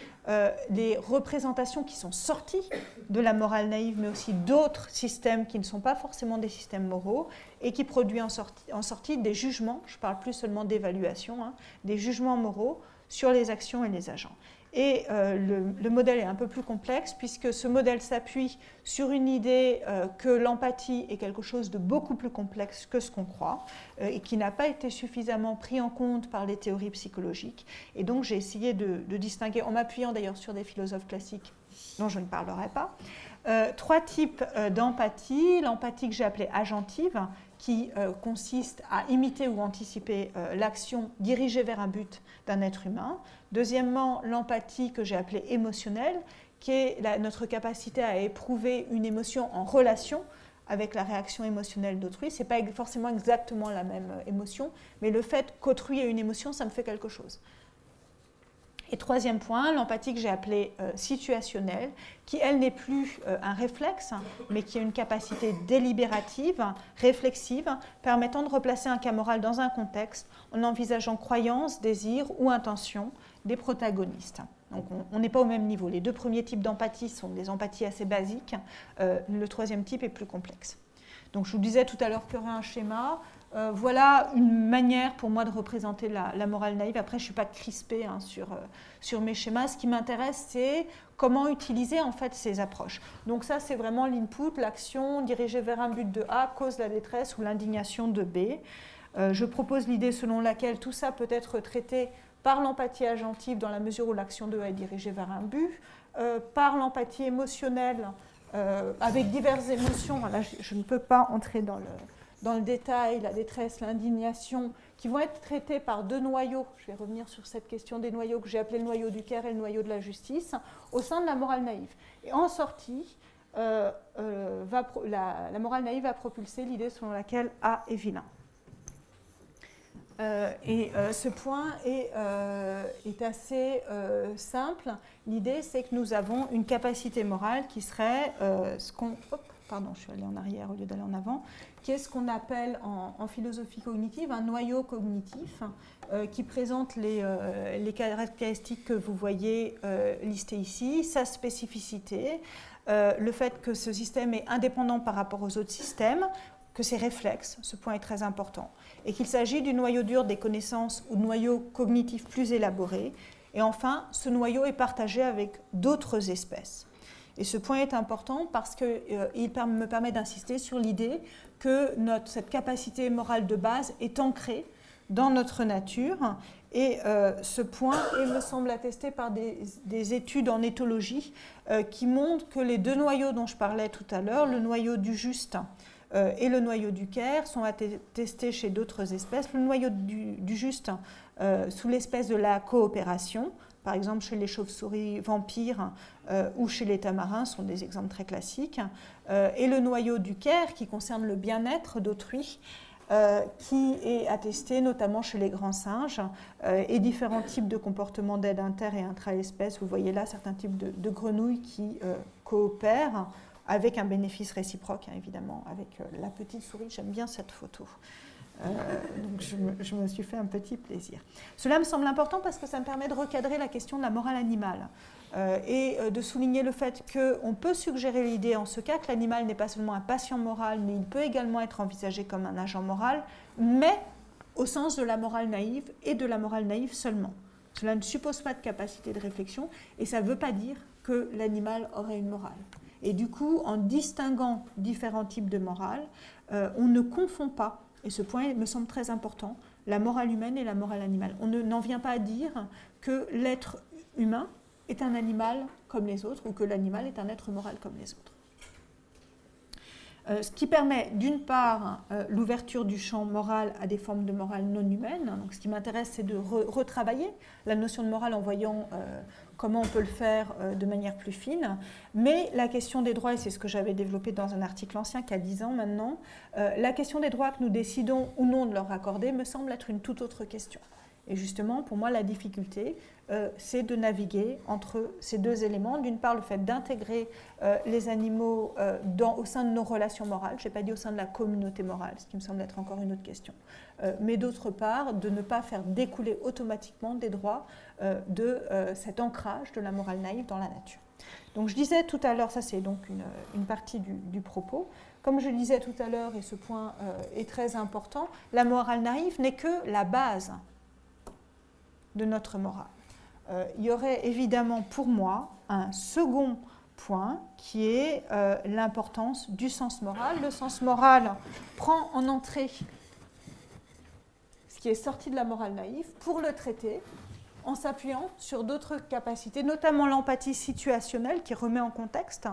des représentations qui sont sorties de la morale naïve, mais aussi d'autres systèmes qui ne sont pas forcément des systèmes moraux, et qui produit en sortie des jugements, je ne parle plus seulement d'évaluation, hein, des jugements moraux sur les actions et les agents. Et le modèle est un peu plus complexe puisque ce modèle s'appuie sur une idée que l'empathie est quelque chose de beaucoup plus complexe que ce qu'on croit et qui n'a pas été suffisamment pris en compte par les théories psychologiques. Et donc j'ai essayé de distinguer, en m'appuyant d'ailleurs sur des philosophes classiques dont je ne parlerai pas, trois types d'empathie. L'empathie que j'ai appelée agentive, qui consiste à imiter ou anticiper l'action dirigée vers un but d'un être humain. Deuxièmement, l'empathie que j'ai appelée émotionnelle, qui est notre capacité à éprouver une émotion en relation avec la réaction émotionnelle d'autrui. Ce n'est pas forcément exactement la même émotion, mais le fait qu'autrui ait une émotion, ça me fait quelque chose. Et troisième point, l'empathie que j'ai appelée situationnelle, qui elle n'est plus un réflexe, mais qui a une capacité délibérative, réflexive, permettant de replacer un cas moral dans un contexte en envisageant croyances, désirs ou intentions des protagonistes. Donc on n'est pas au même niveau. Les deux premiers types d'empathie sont des empathies assez basiques, le troisième type est plus complexe. Donc je vous disais tout à l'heure qu'il y aurait un schéma. Voilà une manière pour moi de représenter la morale naïve. Après, je ne suis pas crispée hein, sur mes schémas. Ce qui m'intéresse, c'est comment utiliser en fait ces approches. Donc ça, c'est vraiment l'input, l'action dirigée vers un but de A cause la détresse ou l'indignation de B. Je propose l'idée selon laquelle tout ça peut être traité par l'empathie agentive dans la mesure où l'action de A est dirigée vers un but, par l'empathie émotionnelle avec diverses émotions. Là, je ne peux pas entrer dans le détail, la détresse, l'indignation, qui vont être traités par deux noyaux. Je vais revenir sur cette question des noyaux que j'ai appelé le noyau du care et le noyau de la justice, au sein de la morale naïve. Et en sortie, la morale naïve va propulser l'idée selon laquelle A est vilain. Ce point est assez simple. L'idée, c'est que nous avons une capacité morale qui serait ce qu'on... Pardon, je suis allée en arrière au lieu d'aller en avant, qui est ce qu'on appelle en philosophie cognitive un noyau cognitif qui présente les caractéristiques que vous voyez listées ici, sa spécificité, le fait que ce système est indépendant par rapport aux autres systèmes, que c'est réflexe, ce point est très important, et qu'il s'agit du noyau dur des connaissances ou noyau cognitif plus élaboré, et enfin, ce noyau est partagé avec d'autres espèces. Et ce point est important parce qu'il me permet d'insister sur l'idée que cette capacité morale de base est ancrée dans notre nature. Et ce point me semble attesté par des études en éthologie qui montrent que les deux noyaux dont je parlais tout à l'heure, le noyau du juste et le noyau du care, sont attestés chez d'autres espèces. Le noyau du juste sous l'espèce de la coopération, par exemple chez les chauves-souris vampires ou chez les tamarins, sont des exemples très classiques, et le noyau du care qui concerne le bien-être d'autrui, qui est attesté notamment chez les grands singes et différents types de comportements d'aide inter- et intra-espèces. Vous voyez là certains types de grenouilles qui coopèrent avec un bénéfice réciproque, hein, évidemment, avec la petite souris. J'aime bien cette photo. Donc je me suis fait un petit plaisir. Cela me semble important parce que ça me permet de recadrer la question de la morale animale et de souligner le fait qu'on peut suggérer l'idée en ce cas que l'animal n'est pas seulement un patient moral, mais il peut également être envisagé comme un agent moral, mais au sens de la morale naïve et de la morale naïve seulement. Cela ne suppose pas de capacité de réflexion et ça ne veut pas dire que l'animal aurait une morale. Et du coup, en distinguant différents types de morale, on ne confond pas, et ce point me semble très important, la morale humaine et la morale animale. On n'en vient pas à dire que l'être humain est un animal comme les autres ou que l'animal est un être moral comme les autres. Ce qui permet d'une part l'ouverture du champ moral à des formes de morale non humaine. Donc, ce qui m'intéresse, c'est de retravailler la notion de morale en voyant comment on peut le faire de manière plus fine. Mais la question des droits, et c'est ce que j'avais développé dans un article ancien qui a 10 ans maintenant, la question des droits que nous décidons ou non de leur accorder me semble être une toute autre question. Et justement, pour moi, la difficulté, c'est de naviguer entre ces deux éléments. D'une part, le fait d'intégrer les animaux au sein de nos relations morales, je n'ai pas dit au sein de la communauté morale, ce qui me semble être encore une autre question, mais d'autre part, de ne pas faire découler automatiquement des droits de cet ancrage de la morale naïve dans la nature. Donc je disais tout à l'heure, ça c'est donc une partie du propos, comme je le disais tout à l'heure, et ce point est très important, la morale naïve n'est que la base de notre morale. Il y aurait évidemment pour moi un second point qui est l'importance du sens moral. Le sens moral prend en entrée ce qui est sorti de la morale naïve pour le traiter en s'appuyant sur d'autres capacités, notamment l'empathie situationnelle qui remet en contexte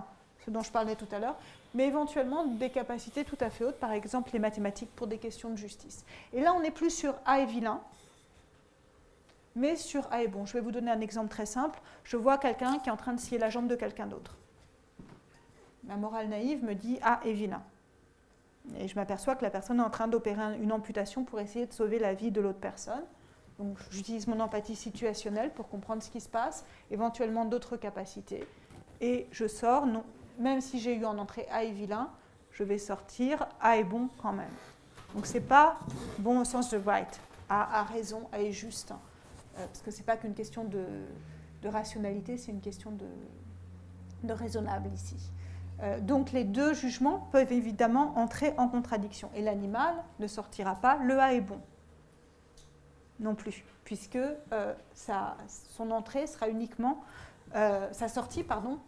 ce dont je parlais tout à l'heure, mais éventuellement des capacités tout à fait hautes, par exemple les mathématiques pour des questions de justice. Et là, on n'est plus sur A est vilain, mais sur A est bon. Je vais vous donner un exemple très simple. Je vois quelqu'un qui est en train de scier la jambe de quelqu'un d'autre. Ma morale naïve me dit A est vilain. Et je m'aperçois que la personne est en train d'opérer une amputation pour essayer de sauver la vie de l'autre personne. Donc j'utilise mon empathie situationnelle pour comprendre ce qui se passe, éventuellement d'autres capacités. Et je sors, non, même si j'ai eu en entrée A est vilain, je vais sortir A est bon quand même. Donc ce n'est pas bon au sens de right. A a raison, A est juste. Parce que ce n'est pas qu'une question de rationalité, c'est une question de raisonnable ici. Donc les deux jugements peuvent évidemment entrer en contradiction. Et l'animal ne sortira pas le A est bon non plus, puisque son entrée sera uniquement, sa sortie, pardon,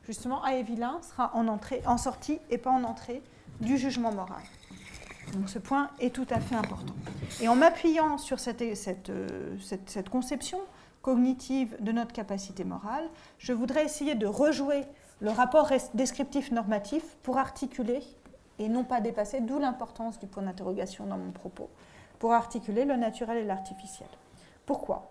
justement A est vilain sera en sortie et pas en entrée du jugement moral. Donc ce point est tout à fait important. Et en m'appuyant sur cette conception cognitive de notre capacité morale, je voudrais essayer de rejouer le rapport descriptif normatif pour articuler, et non pas dépasser, d'où l'importance du point d'interrogation dans mon propos, pour articuler le naturel et l'artificiel. Pourquoi ?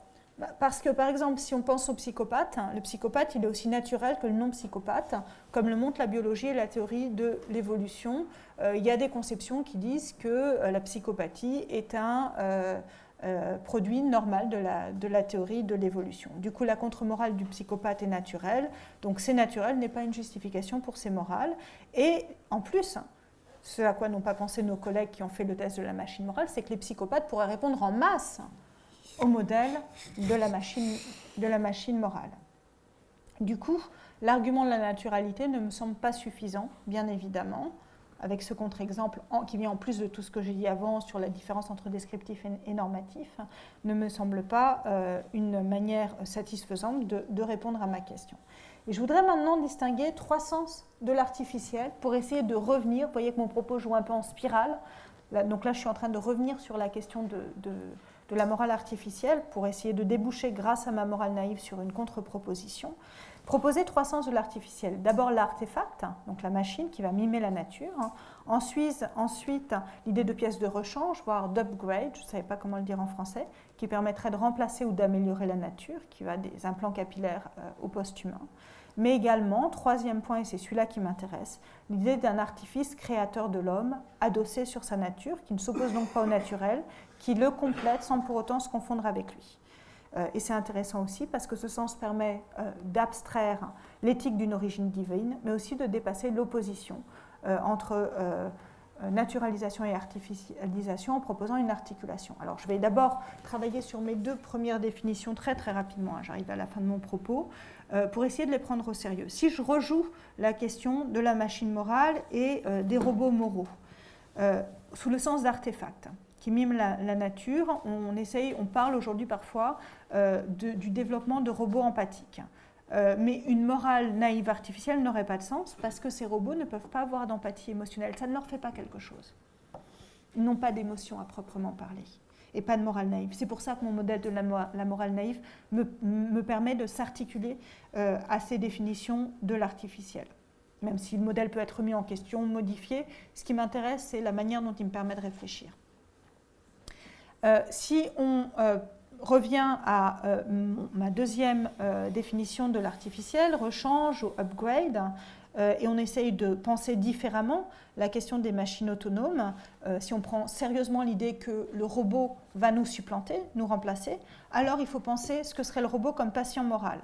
Parce que, par exemple, si on pense au psychopathe, le psychopathe, il est aussi naturel que le non-psychopathe, comme le montre la biologie et la théorie de l'évolution. Il y a des conceptions qui disent que la psychopathie est un produit normal de la théorie de l'évolution. Du coup, la contre-morale du psychopathe est naturelle, donc c'est naturel n'est pas une justification pour ces morales. Et en plus, ce à quoi n'ont pas pensé nos collègues qui ont fait le test de la machine morale, c'est que les psychopathes pourraient répondre en masse au modèle de la machine morale. Du coup, l'argument de la naturalité ne me semble pas suffisant, bien évidemment, avec ce contre-exemple qui vient en plus de tout ce que j'ai dit avant sur la différence entre descriptif et normatif, ne me semble pas une manière satisfaisante de répondre à ma question. Et je voudrais maintenant distinguer 3 sens de l'artificiel pour essayer de revenir. Vous voyez que mon propos joue un peu en spirale. Donc là, je suis en train de revenir sur la question de la morale artificielle pour essayer de déboucher, grâce à ma morale naïve, sur une contre-proposition. Proposer 3 sens de l'artificiel. D'abord l'artefact, donc la machine qui va mimer la nature. Ensuite l'idée de pièce de rechange, voire d'upgrade, je ne savais pas comment le dire en français, qui permettrait de remplacer ou d'améliorer la nature, qui va des implants capillaires au post-humain. Mais également, 3e point, et c'est celui-là qui m'intéresse, l'idée d'un artifice créateur de l'homme, adossé sur sa nature, qui ne s'oppose donc pas au naturel, qui le complète sans pour autant se confondre avec lui. Et c'est intéressant aussi parce que ce sens permet d'abstraire l'éthique d'une origine divine, mais aussi de dépasser l'opposition entre naturalisation et artificialisation en proposant une articulation. Alors je vais d'abord travailler sur mes 2 premières définitions très rapidement, j'arrive à la fin de mon propos, pour essayer de les prendre au sérieux. Si je rejoue la question de la machine morale et des robots moraux, sous le sens d'artefact, qui mime la nature, on parle aujourd'hui parfois du développement de robots empathiques. Mais une morale naïve artificielle n'aurait pas de sens parce que ces robots ne peuvent pas avoir d'empathie émotionnelle. Ça ne leur fait pas quelque chose. Ils n'ont pas d'émotion à proprement parler et pas de morale naïve. C'est pour ça que mon modèle de la morale naïve me permet de s'articuler à ces définitions de l'artificiel. Même si le modèle peut être remis en question, modifié, ce qui m'intéresse, c'est la manière dont il me permet de réfléchir. Si on revient à ma 2e définition de l'artificiel, rechange ou upgrade, et on essaye de penser différemment la question des machines autonomes, si on prend sérieusement l'idée que le robot va nous supplanter, nous remplacer, alors il faut penser ce que serait le robot comme patient moral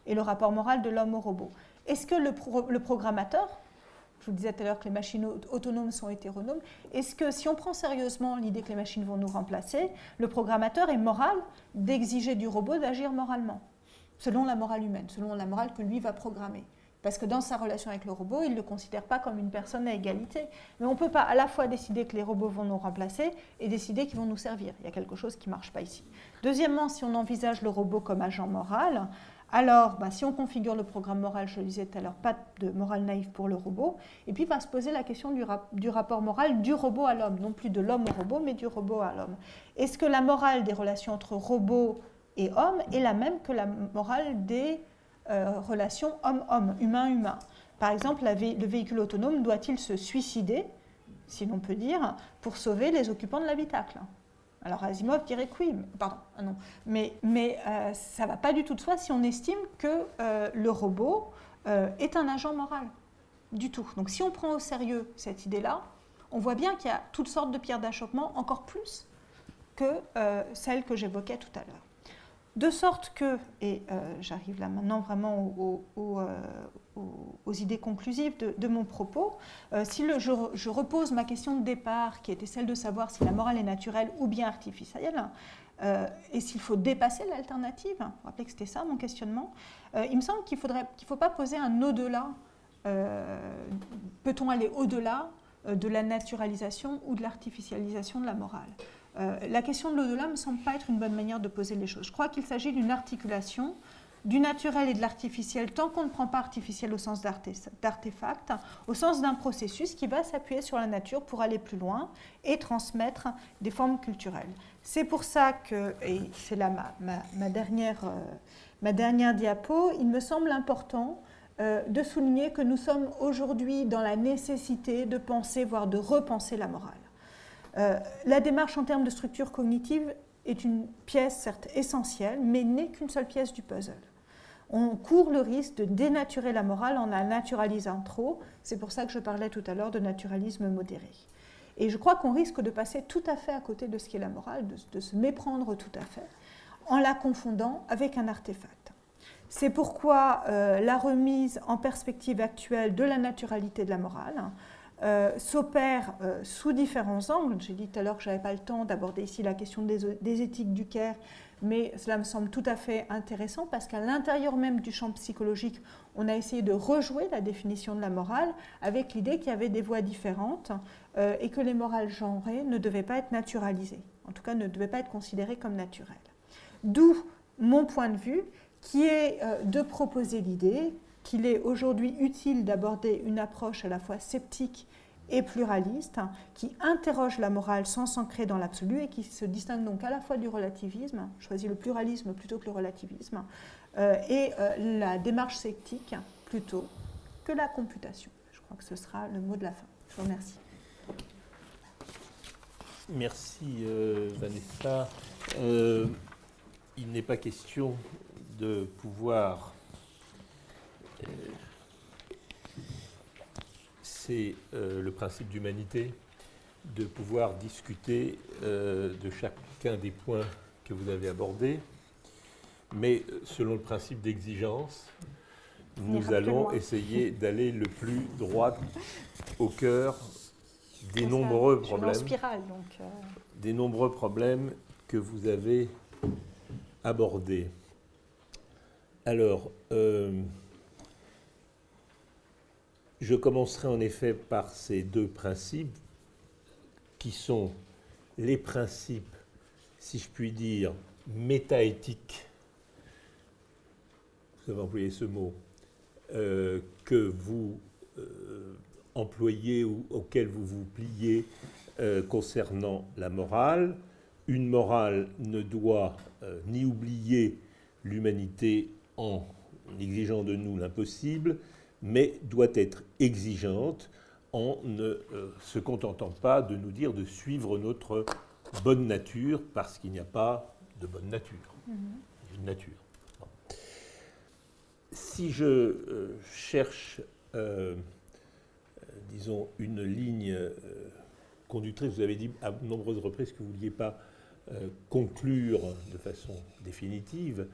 et le rapport moral de l'homme au robot. Est-ce que le programmateur, je vous disais tout à l'heure que les machines autonomes sont hétéronomes, est-ce que si on prend sérieusement l'idée que les machines vont nous remplacer, le programmateur est moral d'exiger du robot d'agir moralement, selon la morale humaine, selon la morale que lui va programmer? Parce que dans sa relation avec le robot, il ne le considère pas comme une personne à égalité. Mais on ne peut pas à la fois décider que les robots vont nous remplacer et décider qu'ils vont nous servir. Il y a quelque chose qui ne marche pas ici. Deuxièmement, si on envisage le robot comme agent moral, alors si on configure le programme moral, je le disais tout à l'heure, pas de morale naïve pour le robot, et puis va se poser la question du rapport moral du robot à l'homme, non plus de l'homme au robot, mais du robot à l'homme. Est-ce que la morale des relations entre robot et homme est la même que la morale des relation homme-homme, humain-humain? Par exemple, le véhicule autonome doit-il se suicider, si l'on peut dire, pour sauver les occupants de l'habitacle? Alors Asimov dirait que oui, mais ça ne va pas du tout de soi si on estime que le robot est un agent moral, du tout. Donc si on prend au sérieux cette idée-là, on voit bien qu'il y a toutes sortes de pierres d'achoppement, encore plus que celles que j'évoquais tout à l'heure. De sorte que, et j'arrive là maintenant vraiment aux idées conclusives de mon propos, si je repose ma question de départ, qui était celle de savoir si la morale est naturelle ou bien artificielle, et s'il faut dépasser l'alternative, vous vous rappelez que c'était ça mon questionnement, il me semble qu'il ne faut pas poser un au-delà. Peut-on aller au-delà de la naturalisation ou de l'artificialisation de la morale? La question de l'au-delà ne me semble pas être une bonne manière de poser les choses. Je crois qu'il s'agit d'une articulation du naturel et de l'artificiel tant qu'on ne prend pas artificiel au sens d'artefact, au sens d'un processus qui va s'appuyer sur la nature pour aller plus loin et transmettre des formes culturelles. C'est pour ça que, et c'est là ma dernière diapo, il me semble important de souligner que nous sommes aujourd'hui dans la nécessité de penser, voire de repenser la morale. La démarche en termes de structure cognitive est une pièce certes essentielle, mais n'est qu'une seule pièce du puzzle. On court le risque de dénaturer la morale en la naturalisant trop. C'est pour ça que je parlais tout à l'heure de naturalisme modéré. Et je crois qu'on risque de passer tout à fait à côté de ce qu'est la morale, de se méprendre tout à fait, en la confondant avec un artefact. C'est pourquoi la remise en perspective actuelle de la naturalité de la morale s'opère sous différents angles. J'ai dit tout à l'heure que je n'avais pas le temps d'aborder ici la question des éthiques du Caire, mais cela me semble tout à fait intéressant parce qu'à l'intérieur même du champ psychologique, on a essayé de rejouer la définition de la morale avec l'idée qu'il y avait des voies différentes et que les morales genrées ne devaient pas être naturalisées, en tout cas ne devaient pas être considérées comme naturelles. D'où mon point de vue qui est de proposer l'idée qu'il est aujourd'hui utile d'aborder une approche à la fois sceptique et pluraliste, qui interroge la morale sans s'ancrer dans l'absolu et qui se distingue donc à la fois du relativisme, je choisis le pluralisme plutôt que le relativisme, et la démarche sceptique plutôt que la computation. Je crois que ce sera le mot de la fin. Je vous remercie. Merci Vanessa. Il n'est pas question de pouvoir... c'est le principe d'humanité, de pouvoir discuter de chacun des points que vous avez abordés, mais selon le principe d'exigence, nous allons essayer d'aller le plus droit au cœur des nombreux problèmes, des nombreux problèmes que vous avez abordés. Alors, je commencerai en effet par ces deux principes qui sont les principes, si je puis dire, métaéthiques, vous avez employé ce mot, que vous employez ou auquel vous vous pliez concernant la morale. Une morale ne doit ni oublier l'humanité en exigeant de nous l'impossible, mais doit être exigeante en ne se contentant pas de nous dire de suivre notre bonne nature, parce qu'il n'y a pas de bonne nature. Il y a une nature. Bon. Si je cherche, disons, une ligne conductrice, vous avez dit à de nombreuses reprises que vous ne vouliez pas conclure de façon définitive.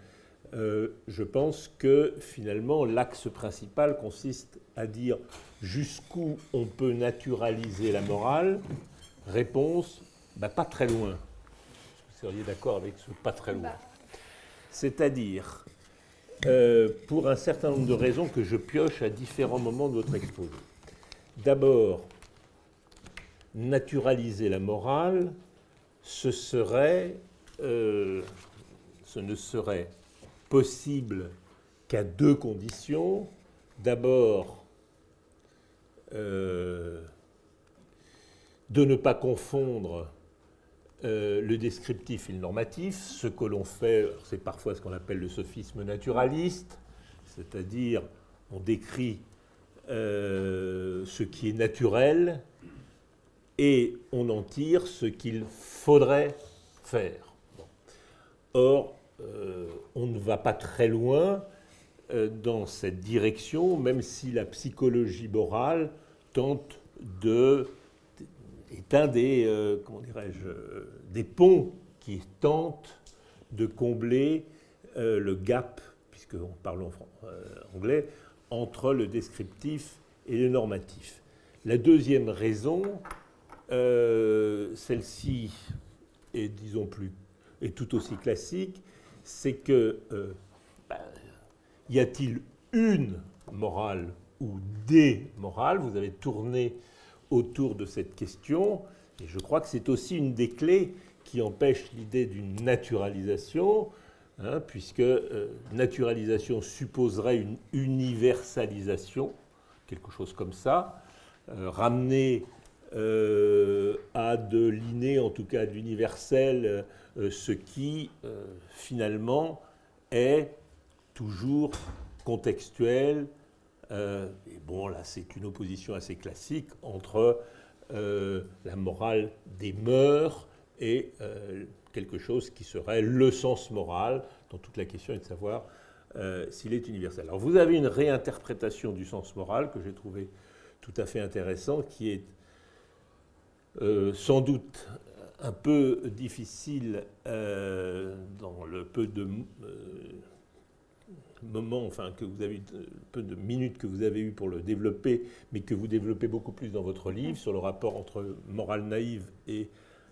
Je pense que finalement l'axe principal consiste à dire jusqu'où on peut naturaliser la morale. Réponse, pas très loin. Vous seriez d'accord avec ce pas très loin. C'est-à-dire, pour un certain nombre de raisons que je pioche à différents moments de votre exposé. D'abord, naturaliser la morale, ce ne serait possible qu'à deux conditions. D'abord, de ne pas confondre le descriptif et le normatif. Ce que l'on fait, c'est parfois ce qu'on appelle le sophisme naturaliste, c'est-à-dire on décrit ce qui est naturel et on en tire ce qu'il faudrait faire. Bon. Or, on ne va pas très loin dans cette direction, même si la psychologie morale tente est un des, des ponts qui tentent de combler le gap, puisqu'on parle en anglais, entre le descriptif et le normatif. La deuxième raison, celle-ci est, disons, est tout aussi classique, c'est que y a-t-il une morale ou des morales? Vous avez tourné autour de cette question, et je crois que c'est aussi une des clés qui empêche l'idée d'une naturalisation. puisque naturalisation supposerait une universalisation, quelque chose comme ça, ramener à de l'inné, en tout cas d'universel, ce qui finalement est toujours contextuel. Et bon, là, c'est une opposition assez classique entre la morale des mœurs et quelque chose qui serait le sens moral, dont toute la question est de savoir s'il est universel. Alors, vous avez une réinterprétation du sens moral que j'ai trouvé tout à fait intéressant, qui est sans doute un peu difficile dans le peu de moments, enfin que vous avez, peu de minutes que vous avez eu pour le développer, mais que vous développez beaucoup plus dans votre livre sur le rapport entre morale naïve et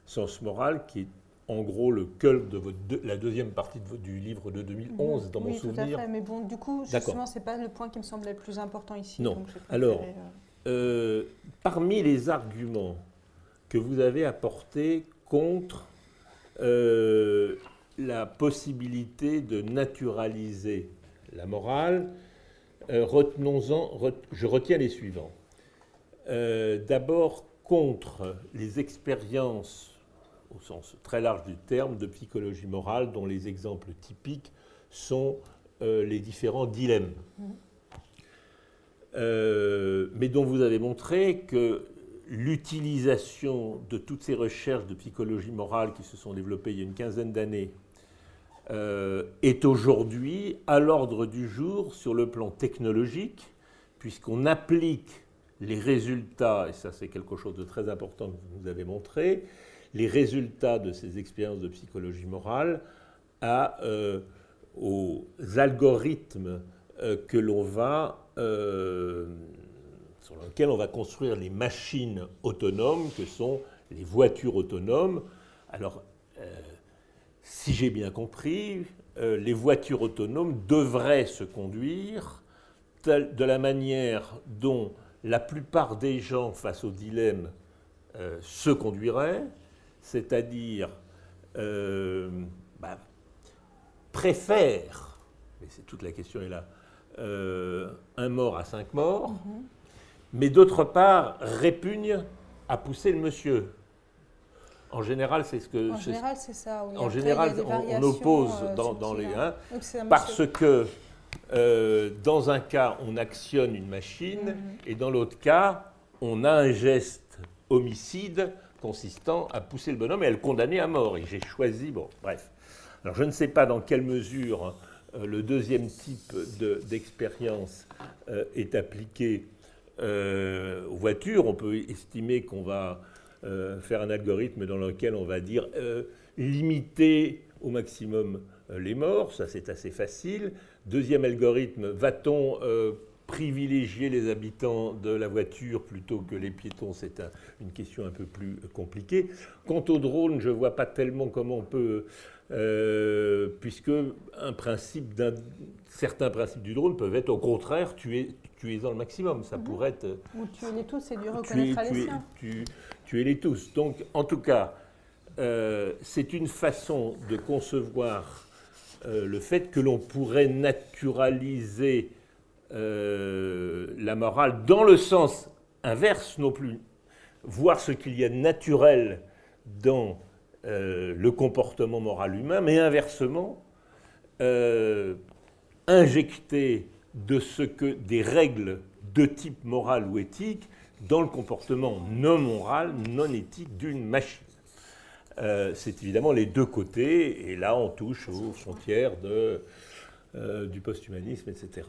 sens moral, qui est en gros le cœur de la deuxième partie du livre de 2011, dans mon souvenir. Oui, tout à fait, mais bon, du coup, justement, ce n'est pas le point qui me semblait le plus important ici. Non. Donc alors, parmi les arguments que vous avez apportés contre la possibilité de naturaliser la morale, je retiens les suivants. D'abord, contre les expériences, au sens très large du terme, de psychologie morale, dont les exemples typiques sont les différents dilemmes. Mais dont vous avez montré que l'utilisation de toutes ces recherches de psychologie morale qui se sont développées il y a une quinzaine d'années est aujourd'hui à l'ordre du jour sur le plan technologique, puisqu'on applique les résultats, et ça c'est quelque chose de très important que vous nous avez montré, les résultats de ces expériences de psychologie morale aux algorithmes que l'on va sur lesquels on va construire les machines autonomes, que sont les voitures autonomes. Alors, si j'ai bien compris, les voitures autonomes devraient se conduire de la manière dont la plupart des gens face au dilemme se conduiraient, c'est-à-dire préfèrent, mais c'est toute la question est là, un mort à 5 morts, mais d'autre part répugnent à pousser le monsieur. En général, c'est ce que. En général, c'est ça. Oui. En après, général, on oppose dans les parce que dans un cas, on actionne une machine et dans l'autre cas, on a un geste homicide consistant à pousser le bonhomme et à le condamner à mort. Et j'ai choisi, bon, bref. Alors, je ne sais pas dans quelle mesure le deuxième type d'expérience est appliqué aux voitures. On peut estimer qu'on va faire un algorithme dans lequel on va dire limiter au maximum les morts, ça c'est assez facile. Deuxième algorithme, va-t-on privilégier les habitants de la voiture plutôt que les piétons, c'est une question un peu plus compliquée. Quant au drone, je ne vois pas tellement comment on peut, puisque certains principes du drone peuvent être au contraire tuez-en le maximum, ça pourrait être... Ou tuez-les tous et Dieu reconnaîtra les siens. Tuez-les tous. Donc, en tout cas, c'est une façon de concevoir le fait que l'on pourrait naturaliser la morale dans le sens inverse non plus, voir ce qu'il y a de naturel dans le comportement moral humain, mais inversement, injecter des règles de type moral ou éthique dans le comportement non moral, non éthique d'une machine. C'est évidemment les deux côtés, et là on touche aux frontières du post-humanisme, etc.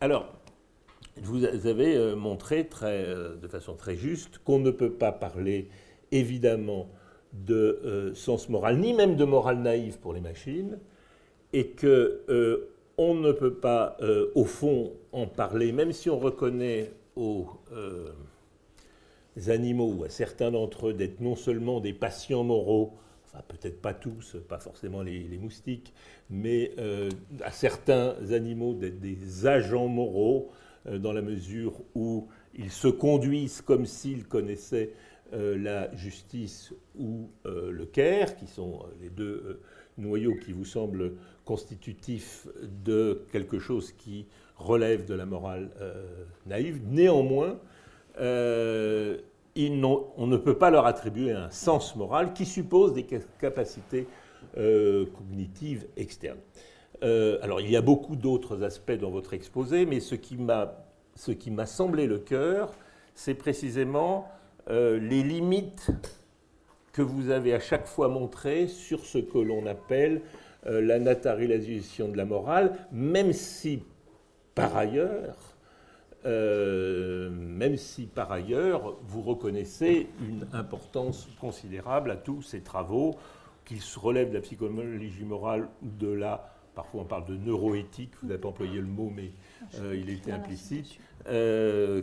Alors, vous avez montré de façon très juste qu'on ne peut pas parler évidemment de sens moral, ni même de morale naïve pour les machines, et qu'on ne peut pas, au fond, en parler, même si on reconnaît aux animaux, ou à certains d'entre eux, d'être non seulement des patients moraux, enfin peut-être pas tous, pas forcément les moustiques, mais à certains animaux d'être des agents moraux, dans la mesure où ils se conduisent comme s'ils connaissaient la justice ou le care, qui sont les deux noyau qui vous semble constitutif de quelque chose qui relève de la morale naïve. Néanmoins, on ne peut pas leur attribuer un sens moral qui suppose des capacités cognitives externes. Alors, il y a beaucoup d'autres aspects dans votre exposé, mais ce qui m'a semblé le cœur, c'est précisément les limites que vous avez à chaque fois montrées sur ce que l'on appelle la naturalisation de la morale, même si par ailleurs, vous reconnaissez une importance considérable à tous ces travaux, qu'ils relèvent de la psychologie morale ou de la, parfois on parle de neuroéthique, vous n'avez pas employé le mot, mais il était implicite,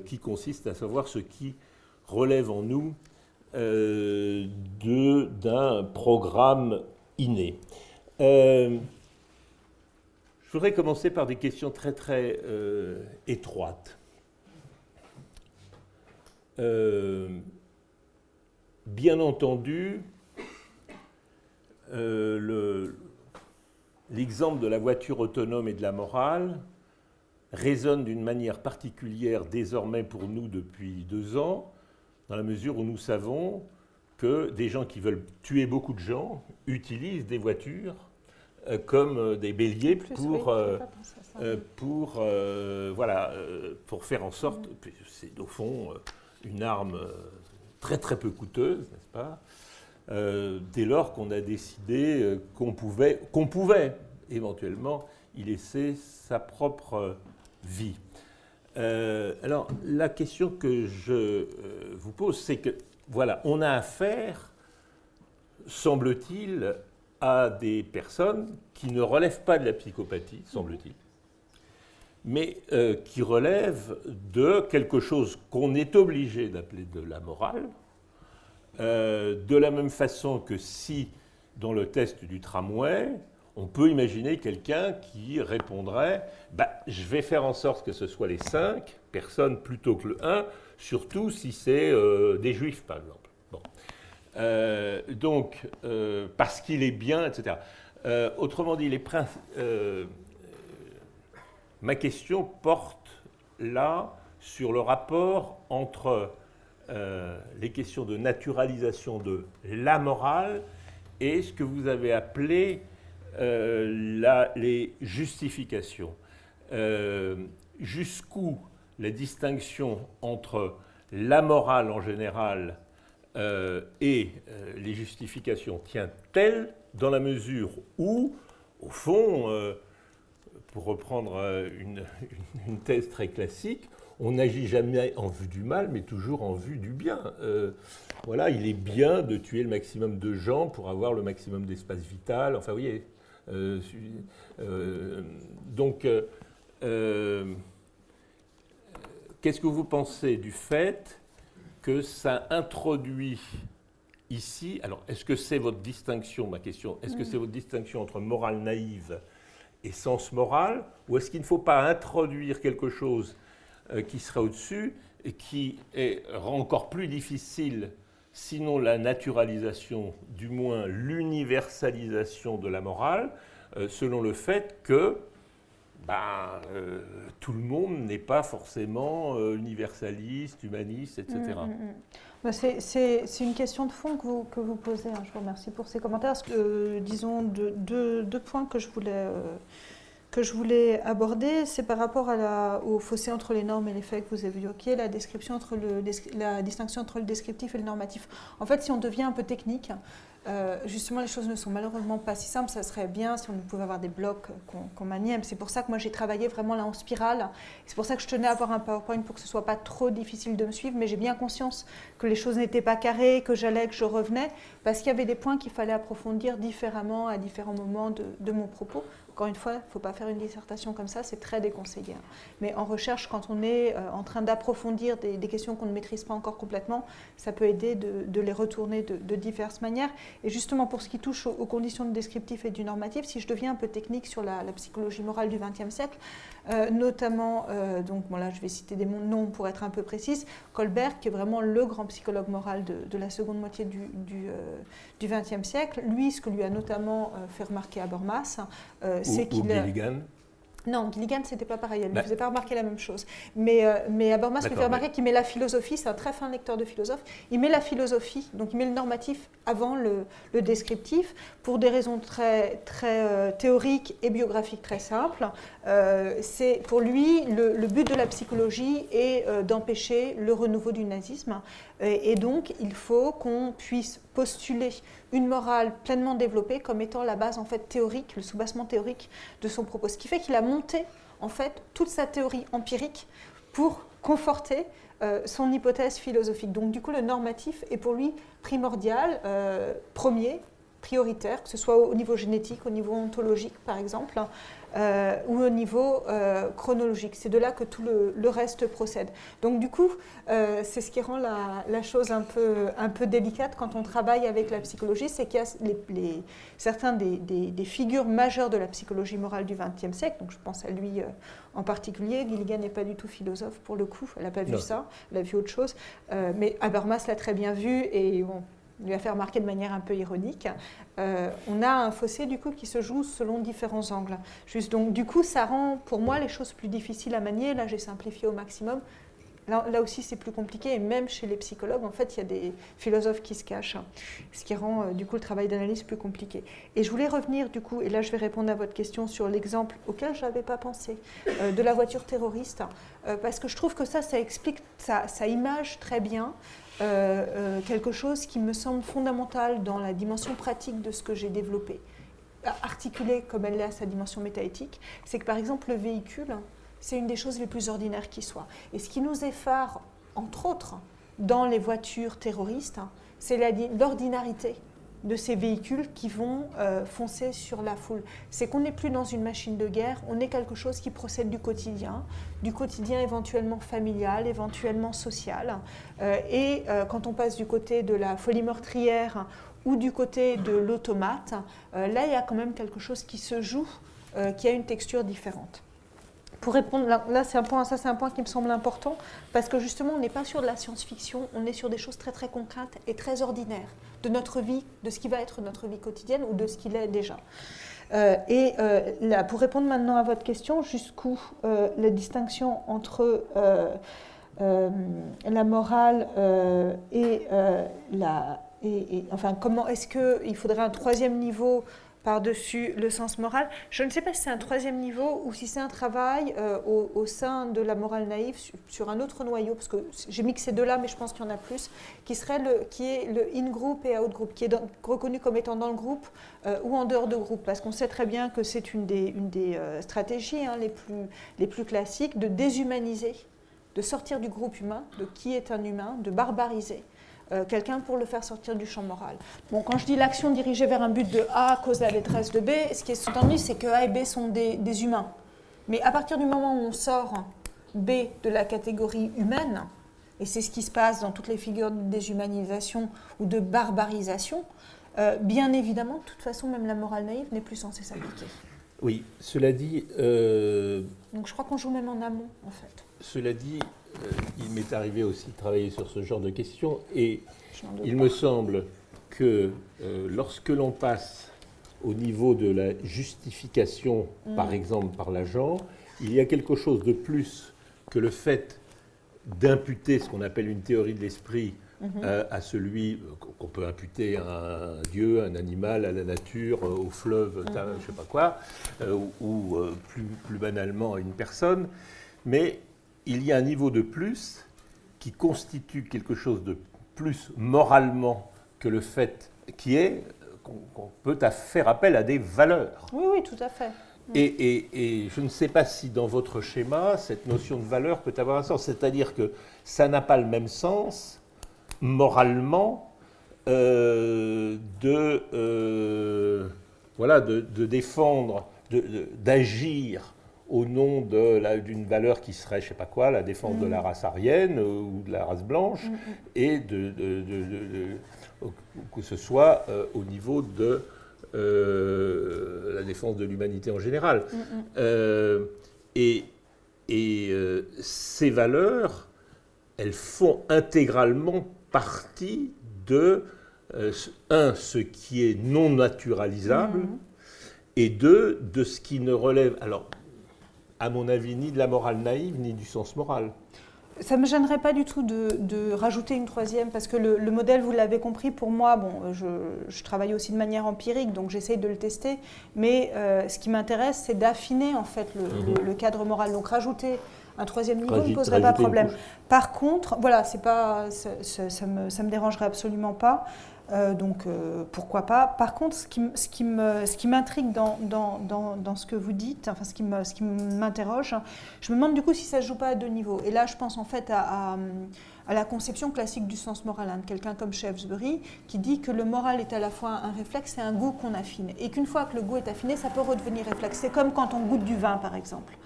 qui consiste à savoir ce qui relève en nous d'un programme inné. Je voudrais commencer par des questions très très étroites. Bien entendu, l'exemple de la voiture autonome et de la morale résonne d'une manière particulière désormais pour nous depuis 2 ans, dans la mesure où nous savons que des gens qui veulent tuer beaucoup de gens utilisent des voitures comme des béliers pour faire en sorte, c'est au fond une arme très très peu coûteuse, n'est-ce pas, dès lors qu'on a décidé qu'on pouvait éventuellement y laisser sa propre vie. Alors, la question que je vous pose, c'est que, voilà, on a affaire, semble-t-il, à des personnes qui ne relèvent pas de la psychopathie, semble-t-il, mais qui relèvent de quelque chose qu'on est obligé d'appeler de la morale, de la même façon que si, dans le test du tramway, on peut imaginer quelqu'un qui répondrait « je vais faire en sorte que ce soit les 5 personnes plutôt que le 1, surtout si c'est des juifs, par exemple. » Bon. Donc, parce qu'il est bien, etc. Autrement dit, ma question porte là sur le rapport entre les questions de naturalisation de la morale et ce que vous avez appelé les justifications. Jusqu'où la distinction entre la morale en général et les justifications tient-elle dans la mesure où, au fond, pour reprendre une thèse très classique, on n'agit jamais en vue du mal, mais toujours en vue du bien. Voilà, il est bien de tuer le maximum de gens pour avoir le maximum d'espace vital. Enfin, vous voyez. Donc, qu'est-ce que vous pensez du fait que ça introduit ici, alors est-ce que c'est votre distinction, ma question, est-ce que c'est votre distinction entre morale naïve et sens moral, ou est-ce qu'il ne faut pas introduire quelque chose qui serait au-dessus et qui rend encore plus difficile, sinon la naturalisation, du moins l'universalisation de la morale, selon le fait que tout le monde n'est pas forcément universaliste, humaniste, etc. C'est une question de fond que vous posez. Je vous remercie pour ces commentaires. Disons deux points que je voulais aborder. C'est par rapport au fossé entre les normes et les faits que vous évoquiez, la distinction entre le descriptif et le normatif. En fait, si on devient un peu technique, justement, les choses ne sont malheureusement pas si simples. Ça serait bien si on pouvait avoir des blocs qu'on maniait. C'est pour ça que moi, j'ai travaillé vraiment là en spirale. C'est pour ça que je tenais à avoir un PowerPoint pour que ce ne soit pas trop difficile de me suivre. Mais j'ai bien conscience que les choses n'étaient pas carrées, que je revenais, parce qu'il y avait des points qu'il fallait approfondir différemment à différents moments de mon propos. Encore une fois, il ne faut pas faire une dissertation comme ça, c'est très déconseillé. Mais en recherche, quand on est en train d'approfondir des questions qu'on ne maîtrise pas encore complètement, ça peut aider de les retourner de diverses manières. Et justement, pour ce qui touche aux conditions du descriptif et du normatif, si je deviens un peu technique sur la psychologie morale du XXe siècle, notamment, donc bon là je vais citer des noms pour être un peu précise, Kohlberg, qui est vraiment le grand psychologue moral de la seconde moitié du XXe siècle, lui, ce que lui a notamment fait remarquer Habermas, c'est qu'il... Gilligan. Non, Gilligan, c'était pas pareil, elle ne faisait pas remarquer la même chose. Mais Habermas lui fait remarquer qu'il met la philosophie, c'est un très fin lecteur de philosophe, il met la philosophie, donc il met le normatif avant le descriptif, pour des raisons très théoriques et biographiques très simples. C'est pour lui, le but de la psychologie est d'empêcher le renouveau du nazisme, et donc il faut qu'on puisse postuler une morale pleinement développée comme étant la base en fait théorique, le soubassement théorique de son propos. Ce qui fait qu'il a monté en fait toute sa théorie empirique pour conforter son hypothèse philosophique. Donc du coup le normatif est pour lui primordial, prioritaire, que ce soit au niveau génétique, au niveau ontologique par exemple, ou au niveau chronologique. C'est de là que tout le reste procède. Donc du coup, c'est ce qui rend la chose un peu délicate quand on travaille avec la psychologie, c'est qu'il y a certains des figures majeures de la psychologie morale du XXe siècle, donc je pense à lui en particulier. Gilligan n'est pas du tout philosophe pour le coup, elle n'a pas vu ça, elle a vu autre chose, mais Habermas l'a très bien vu et bon, lui a fait remarquer de manière un peu ironique. On a un fossé du coup qui se joue selon différents angles. Donc du coup, ça rend pour moi les choses plus difficiles à manier. Là, j'ai simplifié au maximum. Là aussi, c'est plus compliqué. Et même chez les psychologues, en fait, il y a des philosophes qui se cachent, ce qui rend du coup le travail d'analyse plus compliqué. Et je voulais revenir du coup, et là je vais répondre à votre question sur l'exemple auquel je n'avais pas pensé, de la voiture terroriste, parce que je trouve que ça explique, ça image très bien quelque chose qui me semble fondamental dans la dimension pratique de ce que j'ai développé, articulé comme elle l'est à sa dimension métaéthique, c'est que par exemple le véhicule, c'est une des choses les plus ordinaires qui soient. Et ce qui nous effare, entre autres, dans les voitures terroristes, c'est l'ordinarité de ces véhicules qui vont foncer sur la foule. C'est qu'on n'est plus dans une machine de guerre, on est quelque chose qui procède du quotidien éventuellement familial, éventuellement social. Et quand on passe du côté de la folie meurtrière ou du côté de l'automate, là il y a quand même quelque chose qui se joue, qui a une texture différente. Pour répondre, là c'est un point qui me semble important, parce que justement on n'est pas sur de la science-fiction, on est sur des choses très très concrètes et très ordinaires de notre vie, de ce qui va être notre vie quotidienne ou de ce qu'il est déjà. Là, pour répondre maintenant à votre question, jusqu'où la distinction entre la morale enfin comment est-ce qu'il faudrait un troisième niveau par-dessus le sens moral. Je ne sais pas si c'est un troisième niveau ou si c'est un travail au sein de la morale naïve sur un autre noyau, parce que j'ai mis que ces deux-là, mais je pense qu'il y en a plus, qui est le in-group et out-group, qui est reconnu comme étant dans le groupe ou en dehors de groupe, parce qu'on sait très bien que c'est une des stratégies les plus classiques de déshumaniser, de sortir du groupe humain, de qui est un humain, de barbariser quelqu'un pour le faire sortir du champ moral. Bon, quand je dis l'action dirigée vers un but de A cause la détresse de B, ce qui est sous-entendu, c'est que A et B sont des humains. Mais à partir du moment où on sort B de la catégorie humaine, et c'est ce qui se passe dans toutes les figures de déshumanisation ou de barbarisation, bien évidemment, de toute façon, même la morale naïve n'est plus censée s'appliquer. Oui, cela dit... Donc je crois qu'on joue même en amont, en fait. Cela dit, il m'est arrivé aussi de travailler sur ce genre de questions et il me semble que lorsque l'on passe au niveau de la justification, par exemple par l'agent, il y a quelque chose de plus que le fait d'imputer ce qu'on appelle une théorie de l'esprit à celui qu'on peut imputer à un dieu, à un animal, à la nature, au fleuve, je ne sais pas quoi, ou plus banalement à une personne, mais il y a un niveau de plus qui constitue quelque chose de plus moralement que le fait qui est qu'on peut faire appel à des valeurs. Oui, tout à fait. Et je ne sais pas si dans votre schéma, cette notion de valeur peut avoir un sens. C'est-à-dire que ça n'a pas le même sens, moralement, de défendre... d'agir au nom d'une valeur qui serait, je ne sais pas quoi, la défense de la race aryenne ou de la race blanche, et que ce soit au niveau de la défense de l'humanité en général. Ces valeurs, elles font intégralement partie de, ce qui est non naturalisable, et de ce qui ne relève, alors, à mon avis, ni de la morale naïve, ni du sens moral. Ça ne me gênerait pas du tout de rajouter une troisième, parce que le modèle, vous l'avez compris, pour moi, je travaille aussi de manière empirique, donc j'essaye de le tester, mais ce qui m'intéresse, c'est d'affiner en fait le cadre moral. Donc rajouter un troisième niveau ne poserait pas problème. Par contre, voilà, ça me dérangerait absolument pas. Donc pourquoi pas. Par contre, ce qui m'intrigue dans ce que vous dites, enfin ce qui m'interroge, je me demande du coup si ça ne se joue pas à deux niveaux. Et là, je pense en fait à la conception classique du sens moral, de quelqu'un comme Shaftesbury, qui dit que le moral est à la fois un réflexe et un goût qu'on affine. Et qu'une fois que le goût est affiné, ça peut redevenir réflexe. C'est comme quand on goûte du vin, par exemple.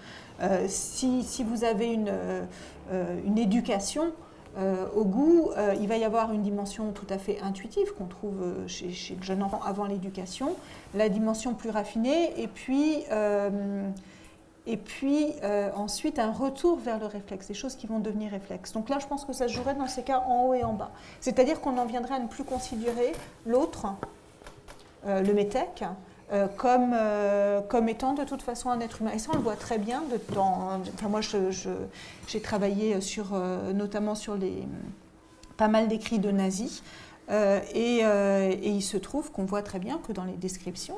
Si vous avez une éducation, au goût, il va y avoir une dimension tout à fait intuitive qu'on trouve chez le jeune enfant avant l'éducation, la dimension plus raffinée, et puis ensuite un retour vers le réflexe, des choses qui vont devenir réflexes. Donc là, je pense que ça se jouerait dans ces cas en haut et en bas. C'est-à-dire qu'on en viendrait à ne plus considérer l'autre, le métèque, comme étant de toute façon un être humain. Et ça, on le voit très bien. Moi, j'ai travaillé notamment sur pas mal d'écrits de nazis. Et il se trouve qu'on voit très bien que dans les descriptions,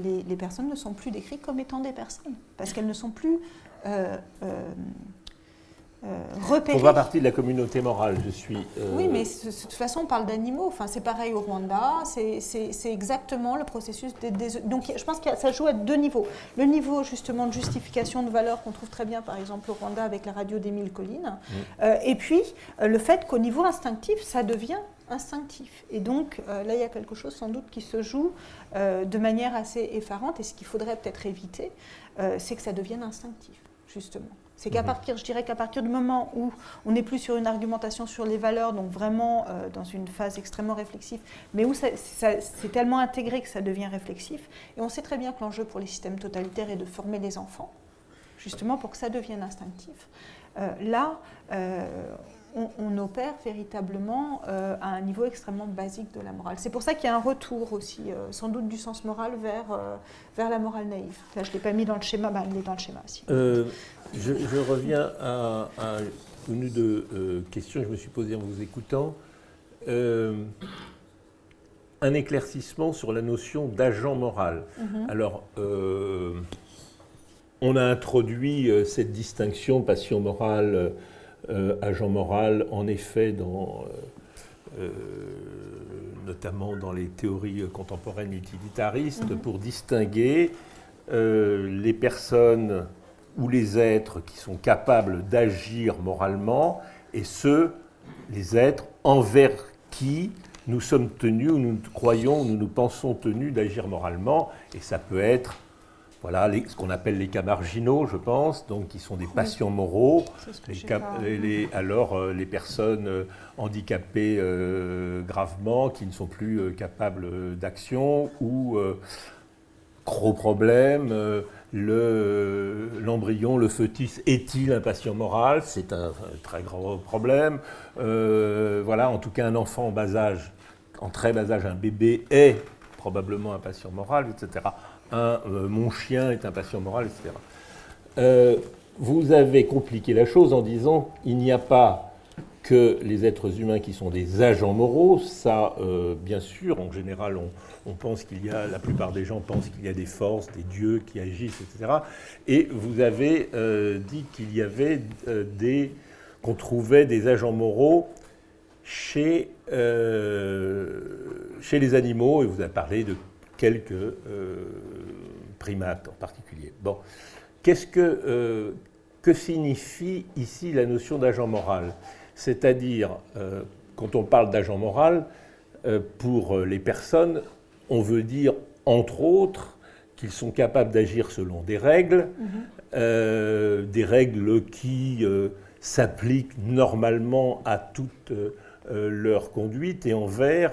les personnes ne sont plus décrites comme étant des personnes. Parce qu'elles ne sont plus repérées. On voit partie de la communauté morale, je suis... Oui, mais de toute façon, on parle d'animaux. Enfin, c'est pareil au Rwanda. C'est exactement le processus Donc, je pense que ça joue à deux niveaux. Le niveau, justement, de justification de valeur qu'on trouve très bien, par exemple, au Rwanda avec la radio d'Émile Colline. Et puis, le fait qu'au niveau instinctif, ça devient instinctif. Et donc, là, il y a quelque chose, sans doute, qui se joue de manière assez effarante. Et ce qu'il faudrait peut-être éviter, c'est que ça devienne instinctif, justement. C'est je dirais qu'à partir du moment où on n'est plus sur une argumentation sur les valeurs, donc vraiment dans une phase extrêmement réflexive, mais où c'est tellement intégré que ça devient réflexif, et on sait très bien que l'enjeu pour les systèmes totalitaires est de former les enfants, justement pour que ça devienne instinctif. On opère véritablement à un niveau extrêmement basique de la morale. C'est pour ça qu'il y a un retour aussi, sans doute, du sens moral vers la morale naïve. Là, je ne l'ai pas mis dans le schéma, il est dans le schéma aussi. Je reviens à une ou deux questions que je me suis posées en vous écoutant. Un éclaircissement sur la notion d'agent moral. Alors, on a introduit cette distinction passion morale, agent moral, en effet, notamment dans les théories contemporaines utilitaristes, pour distinguer les personnes ou les êtres qui sont capables d'agir moralement et les êtres envers qui nous sommes tenus, ou nous croyons, ou nous pensons tenus d'agir moralement. Et ça peut être ce qu'on appelle les cas marginaux, je pense, donc qui sont des passions moraux. Les personnes handicapées gravement, qui ne sont plus capables d'action, ou gros problème, l'embryon, le fœtus est-il un patient moral? C'est un très gros problème. En tout cas, un enfant en très bas âge, un bébé est probablement un patient moral, etc. Mon chien est un patient moral, etc. Vous avez compliqué la chose en disant il n'y a pas que les êtres humains qui sont des agents moraux. Ça, bien sûr, en général, on pense la plupart des gens pensent qu'il y a des forces, des dieux qui agissent, etc. Et vous avez dit qu'il y avait qu'on trouvait des agents moraux chez les animaux, et vous avez parlé de quelques primates en particulier. Bon, que signifie ici la notion d'agent moral? C'est-à-dire, quand on parle d'agent moral, pour les personnes, on veut dire, entre autres, qu'ils sont capables d'agir selon des règles qui s'appliquent normalement à toute leur conduite et envers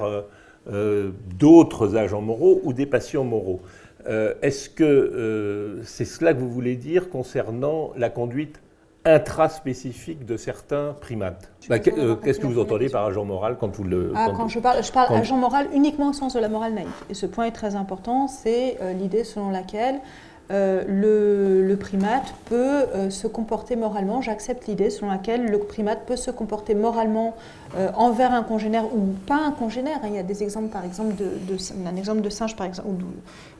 d'autres agents moraux ou des patients moraux. Est-ce que c'est cela que vous voulez dire concernant la conduite intraspécifique de certains primates? Qu'est-ce que vous entendez par agent moral quand vous le... Quand je parle agent moral uniquement au sens de la morale naïve. Et ce point est très important, c'est l'idée selon laquelle le primate peut se comporter moralement. J'accepte l'idée selon laquelle le primate peut se comporter moralement envers un congénère ou pas un congénère. Il y a des exemples, par exemple, un exemple de singe, par exemple,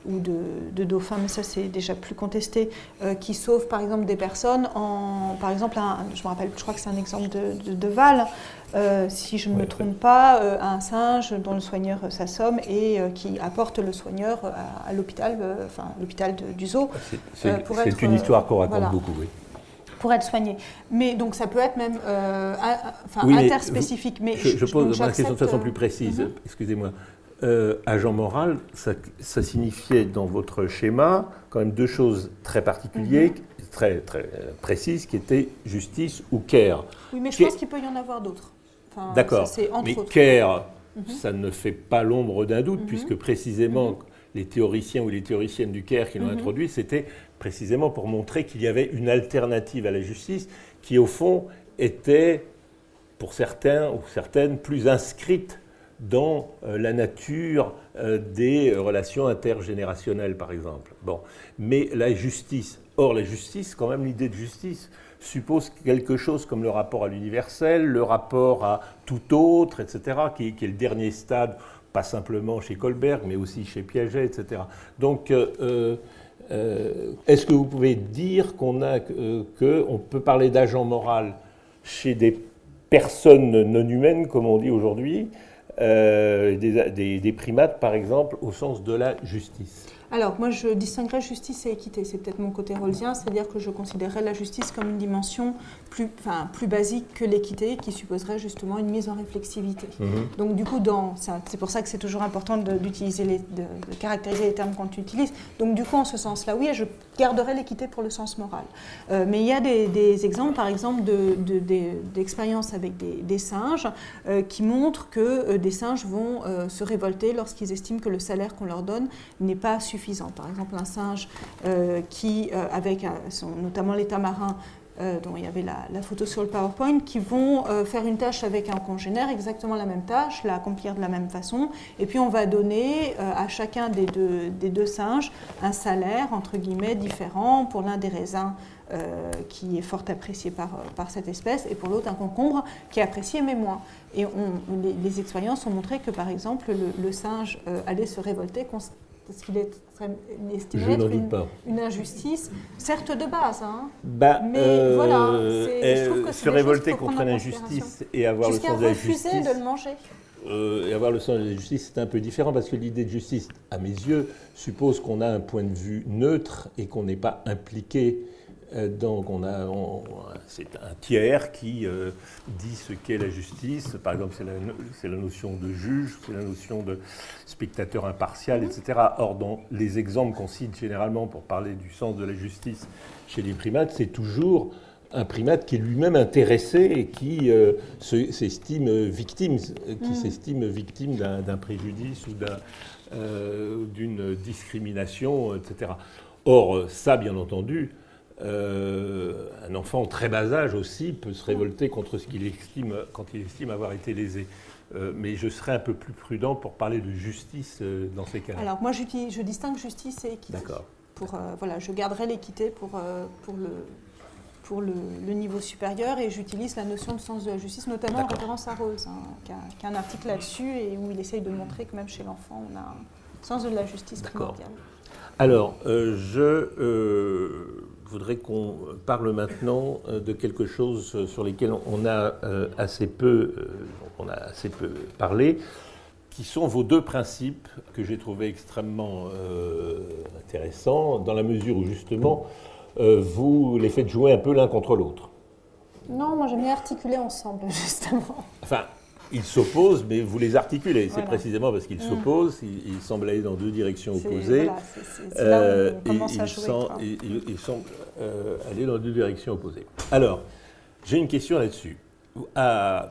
ou de dauphin, mais ça c'est déjà plus contesté, qui sauve par exemple des personnes par exemple, je me rappelle, je crois que c'est un exemple de Val, si je ne me trompe pas, un singe dont le soigneur s'assomme et qui apporte le soigneur à l'hôpital, l'hôpital du zoo. C'est une histoire qu'on raconte beaucoup, oui. Pour être soigné. Mais donc ça peut être même interspécifique. Mais je pose ma question de façon plus précise, excusez-moi. Agent moral, ça signifiait dans votre schéma quand même deux choses très particulières, très, très précises, qui étaient justice ou care. Oui, mais je pense qu'il peut y en avoir d'autres. D'accord, mais care, ça ne fait pas l'ombre d'un doute, puisque précisément les théoriciens ou les théoriciennes du care qui l'ont introduit, c'était précisément pour montrer qu'il y avait une alternative à la justice qui, au fond, était, pour certains ou certaines, plus inscrite dans la nature des relations intergénérationnelles, par exemple. Bon. Mais la justice, quand même, l'idée de justice suppose quelque chose comme le rapport à l'universel, le rapport à tout autre, etc., qui est le dernier stade, pas simplement chez Kohlberg, mais aussi chez Piaget, etc. Donc, est-ce que vous pouvez dire qu'on peut parler d'agent moral chez des personnes non humaines, comme on dit aujourd'hui, des primates, par exemple, au sens de la justice? Alors, moi, je distinguerais justice et équité. C'est peut-être mon côté rawlsien, c'est-à-dire que je considérerais la justice comme une dimension plus basique que l'équité, qui supposerait justement une mise en réflexivité. Donc, du coup, c'est pour ça que c'est toujours important de caractériser les termes qu'on utilise. Donc, du coup, en ce sens-là, oui, je garderai l'équité pour le sens moral. Mais il y a des exemples, par exemple, d'expériences avec des singes qui montrent que des singes vont se révolter lorsqu'ils estiment que le salaire qu'on leur donne n'est pas suffisant. Par exemple, un singe qui, avec notamment les tamarins, dont il y avait la photo sur le PowerPoint, qui vont faire une tâche avec un congénère, exactement la même tâche, l'accomplir de la même façon, et puis on va donner à chacun des deux singes un salaire, entre guillemets, différent, pour l'un des raisins qui est fort apprécié par cette espèce, et pour l'autre un concombre qui est apprécié mais moins. Et les expériences ont montré que, par exemple, le singe allait se révolter parce qu'il estimait être une injustice, certes de base, mais voilà, je trouve que c'est se révolter contre l'injustice et avoir le sens de la justice. Jusqu'à refuser de le manger. Et avoir le sens de la justice, c'est un peu différent, parce que l'idée de justice, à mes yeux, suppose qu'on a un point de vue neutre et qu'on n'est pas impliqué. Donc c'est un tiers qui dit ce qu'est la justice. Par exemple, c'est la notion de juge, c'est la notion de spectateur impartial, etc. Or, dans les exemples qu'on cite généralement pour parler du sens de la justice chez les primates, c'est toujours un primate qui est lui-même intéressé et qui s'estime victime, d'un préjudice ou d'une discrimination, etc. Or, ça, bien entendu, un enfant en très bas âge aussi peut se révolter contre ce qu'il estime quand il estime avoir été lésé. Mais je serais un peu plus prudent pour parler de justice dans ces cas-là. Alors moi je distingue justice et équité. D'accord. Je garderai l'équité pour le niveau supérieur, et j'utilise la notion de sens de la justice, notamment en référence à Rawls, qui a un article là-dessus et où il essaye de montrer que même chez l'enfant on a un sens de la justice primordial. Alors, je voudrais qu'on parle maintenant de quelque chose sur lequel on a assez peu parlé, qui sont vos deux principes que j'ai trouvés extrêmement intéressants, dans la mesure où justement vous les faites jouer un peu l'un contre l'autre. Non, moi j'aime bien articuler ensemble, justement. Enfin, Ils s'opposent, mais vous les articulez. C'est Voilà. précisément parce qu'ils s'opposent. Ils semblent aller dans deux directions opposées. Voilà, c'est là où on commence à jouer. Ils semblent aller dans deux directions opposées. Alors, j'ai une question là-dessus.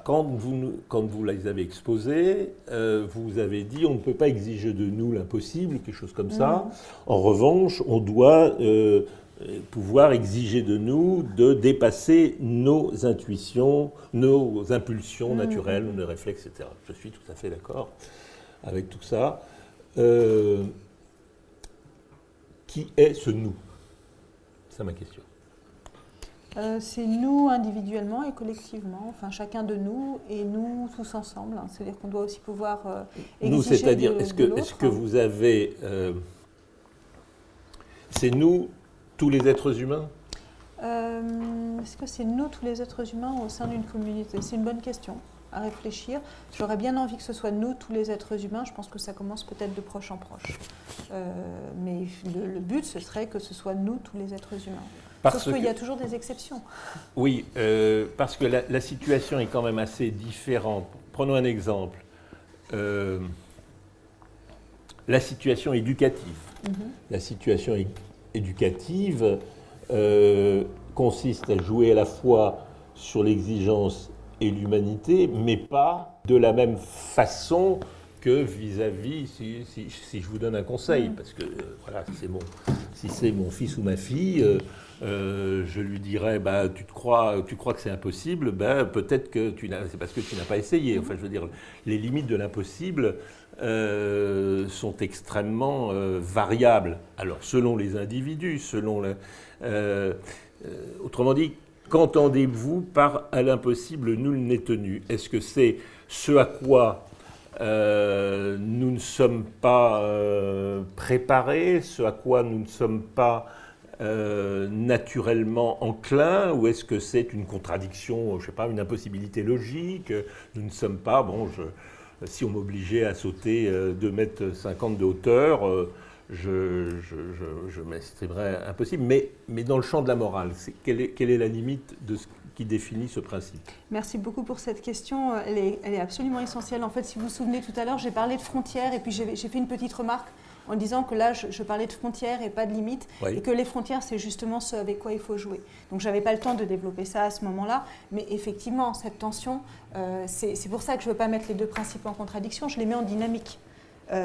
Quand vous les avez exposés, vous avez dit on ne peut pas exiger de nous l'impossible, quelque chose comme ça. En revanche, on doit pouvoir exiger de nous de dépasser nos intuitions, nos impulsions naturelles, nos réflexes, etc. Je suis tout à fait d'accord avec tout ça. Qui est ce nous? C'est ma question. C'est nous individuellement et collectivement, enfin chacun de nous et nous tous ensemble. C'est-à-dire qu'on doit aussi pouvoir exiger nous, c'est-à-dire, de est-ce que vous avez... c'est nous, tous les êtres humains? Est-ce que c'est nous, tous les êtres humains, au sein d'une communauté? C'est une bonne question à réfléchir. J'aurais bien envie que ce soit nous, tous les êtres humains. Je pense que ça commence peut-être de proche en proche. Mais le but, ce serait que ce soit nous, tous les êtres humains. Sauf qu'il y a toujours des exceptions. Oui, parce que la situation est quand même assez différente. Prenons un exemple. La situation éducative. La situation éducative consiste à jouer à la fois sur l'exigence et l'humanité, mais pas de la même façon que vis-à-vis, si je vous donne un conseil, parce que voilà, si c'est mon fils ou ma fille, je lui dirais, bah, tu crois que c'est impossible, bah, peut-être que c'est parce que tu n'as pas essayé. Enfin, je veux dire, les limites de l'impossible sont extrêmement variables. Alors, selon les individus, autrement dit, qu'entendez-vous par « à l'impossible, nul n'est tenu » ? Est-ce que c'est ce à quoi nous ne sommes pas préparés, ce à quoi nous ne sommes pas naturellement enclins, ou est-ce que c'est une contradiction, je ne sais pas, une impossibilité logique? Nous ne sommes pas, si on m'obligeait à sauter 2,50 m de hauteur, je m'estimerais impossible. Mais dans le champ de la morale, quelle est la limite de ce qui définit ce principe? Merci beaucoup pour cette question. Elle est absolument essentielle. En fait, si vous vous souvenez, tout à l'heure, j'ai parlé de frontières et puis j'ai fait une petite remarque en disant que là, je parlais de frontières et pas de limites, oui. Et que les frontières, c'est justement ce avec quoi il faut jouer. Donc, je n'avais pas le temps de développer ça à ce moment-là, mais effectivement, cette tension, c'est pour ça que je ne veux pas mettre les deux principes en contradiction, je les mets en dynamique.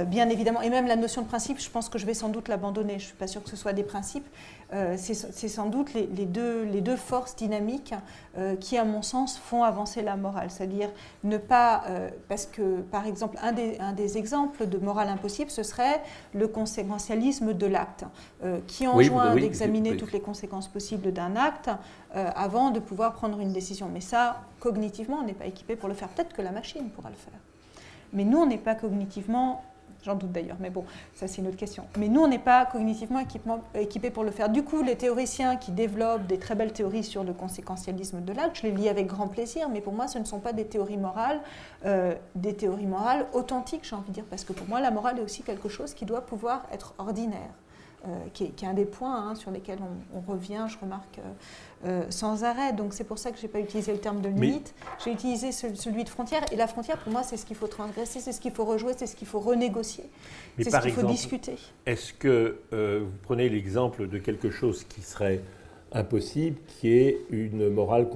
Bien évidemment, et même la notion de principe, je pense que je vais sans doute l'abandonner. Je ne suis pas sûre que ce soit des principes. C'est sans doute les deux forces dynamiques qui, à mon sens, font avancer la morale. C'est-à-dire ne pas... parce que, par exemple, un des exemples de morale impossible, ce serait le conséquentialisme de l'acte, qui enjoint d'examiner toutes les conséquences possibles d'un acte avant de pouvoir prendre une décision. Mais ça, cognitivement, on n'est pas équipé pour le faire. Peut-être que la machine pourra le faire. Mais nous, on n'est pas cognitivement... J'en doute d'ailleurs, mais bon, ça c'est une autre question. Mais nous, on n'est pas cognitivement équipés pour le faire. Du coup, les théoriciens qui développent des très belles théories sur le conséquentialisme de l'acte, je les lis avec grand plaisir, mais pour moi, ce ne sont pas des théories morales authentiques, j'ai envie de dire, parce que pour moi, la morale est aussi quelque chose qui doit pouvoir être ordinaire, qui est un des points sur lesquels on revient, je remarque, sans arrêt. Donc c'est pour ça que je n'ai pas utilisé le terme de limite, j'ai utilisé celui de frontière. Et la frontière, pour moi, c'est ce qu'il faut transgresser, c'est ce qu'il faut rejouer, c'est ce qu'il faut renégocier, c'est ce qu'il faut discuter. Est-ce que vous prenez l'exemple de quelque chose qui serait impossible, qui est une morale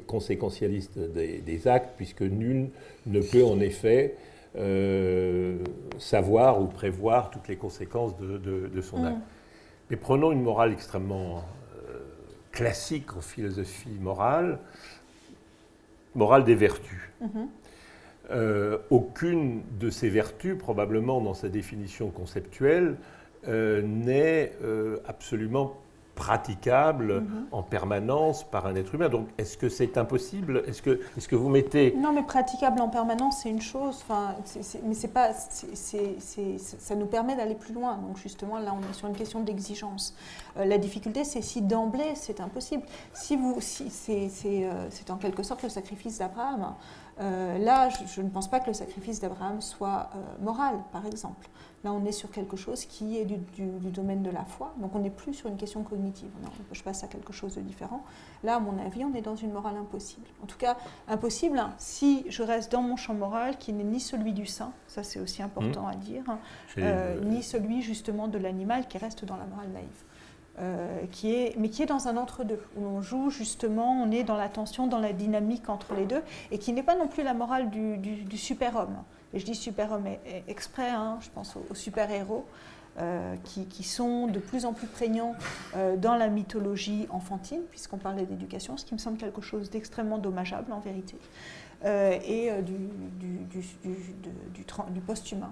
conséquentialiste des actes, puisque nul ne peut en effet savoir ou prévoir toutes les conséquences de son acte. Mais prenons une morale extrêmement classique en philosophie morale des vertus. Aucune de ces vertus, probablement dans sa définition conceptuelle, n'est absolument praticable en permanence par un être humain. Donc, est-ce que c'est impossible? Est-ce que vous mettez... Non, mais praticable en permanence, c'est une chose. Enfin, mais c'est pas... ça nous permet d'aller plus loin. Donc, justement, là, on est sur une question d'exigence. La difficulté, c'est si d'emblée, c'est impossible. C'est en quelque sorte le sacrifice d'Abraham. Là, je ne pense pas que le sacrifice d'Abraham soit moral, par exemple. Là, on est sur quelque chose qui est du domaine de la foi, donc on n'est plus sur une question cognitive. Non, je passe à quelque chose de différent. Là, à mon avis, on est dans une morale impossible. En tout cas, impossible si je reste dans mon champ moral qui n'est ni celui du saint, ça c'est aussi important à dire, ni celui justement de l'animal qui reste dans la morale naïve. Mais qui est dans un entre-deux, où on joue justement, on est dans la tension, dans la dynamique entre les deux, et qui n'est pas non plus la morale du super-homme. Et je dis super-homme exprès, je pense aux super-héros, qui sont de plus en plus prégnants dans la mythologie enfantine, puisqu'on parlait d'éducation, ce qui me semble quelque chose d'extrêmement dommageable en vérité, et du post-humain.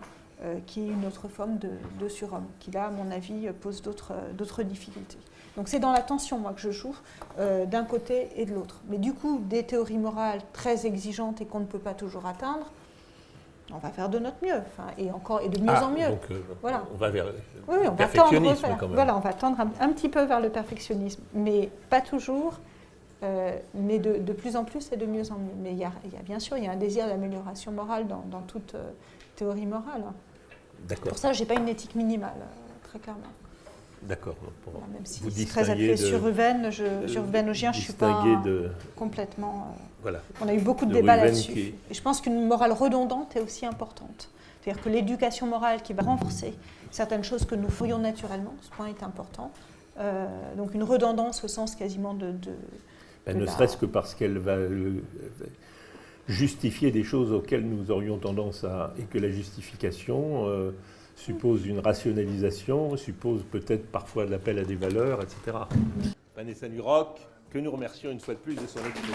Qui est une autre forme de surhomme, qui là, à mon avis, pose d'autres difficultés. Donc c'est dans la tension, moi, que je joue, d'un côté et de l'autre. Mais du coup, des théories morales très exigeantes et qu'on ne peut pas toujours atteindre, on va faire de notre mieux, et de mieux en mieux. Donc, voilà. On va vers le on perfectionnisme va tendre, quand même. Voilà, on va tendre un petit peu vers le perfectionnisme, mais pas toujours, mais de plus en plus et de mieux en mieux. Mais il y a bien sûr, il y a un désir d'amélioration morale dans toute théorie morale. D'accord. Pour ça, je n'ai pas une éthique minimale, très clairement. D'accord. Même si vous c'est très appuyé sur Ruven, sur Ruvenogien, je ne suis pas complètement... Voilà. On a eu beaucoup de débats Ruven là-dessus. Et je pense qu'une morale redondante est aussi importante. C'est-à-dire que l'éducation morale qui va renforcer certaines choses que nous ferions naturellement, ce point est important. Donc une redondance au sens quasiment ne serait-ce que parce qu'elle va justifier des choses auxquelles nous aurions tendance à... et que la justification suppose une rationalisation, suppose peut-être parfois de l'appel à des valeurs, etc. Vanessa Nuroc, que nous remercions une fois de plus de son exposé.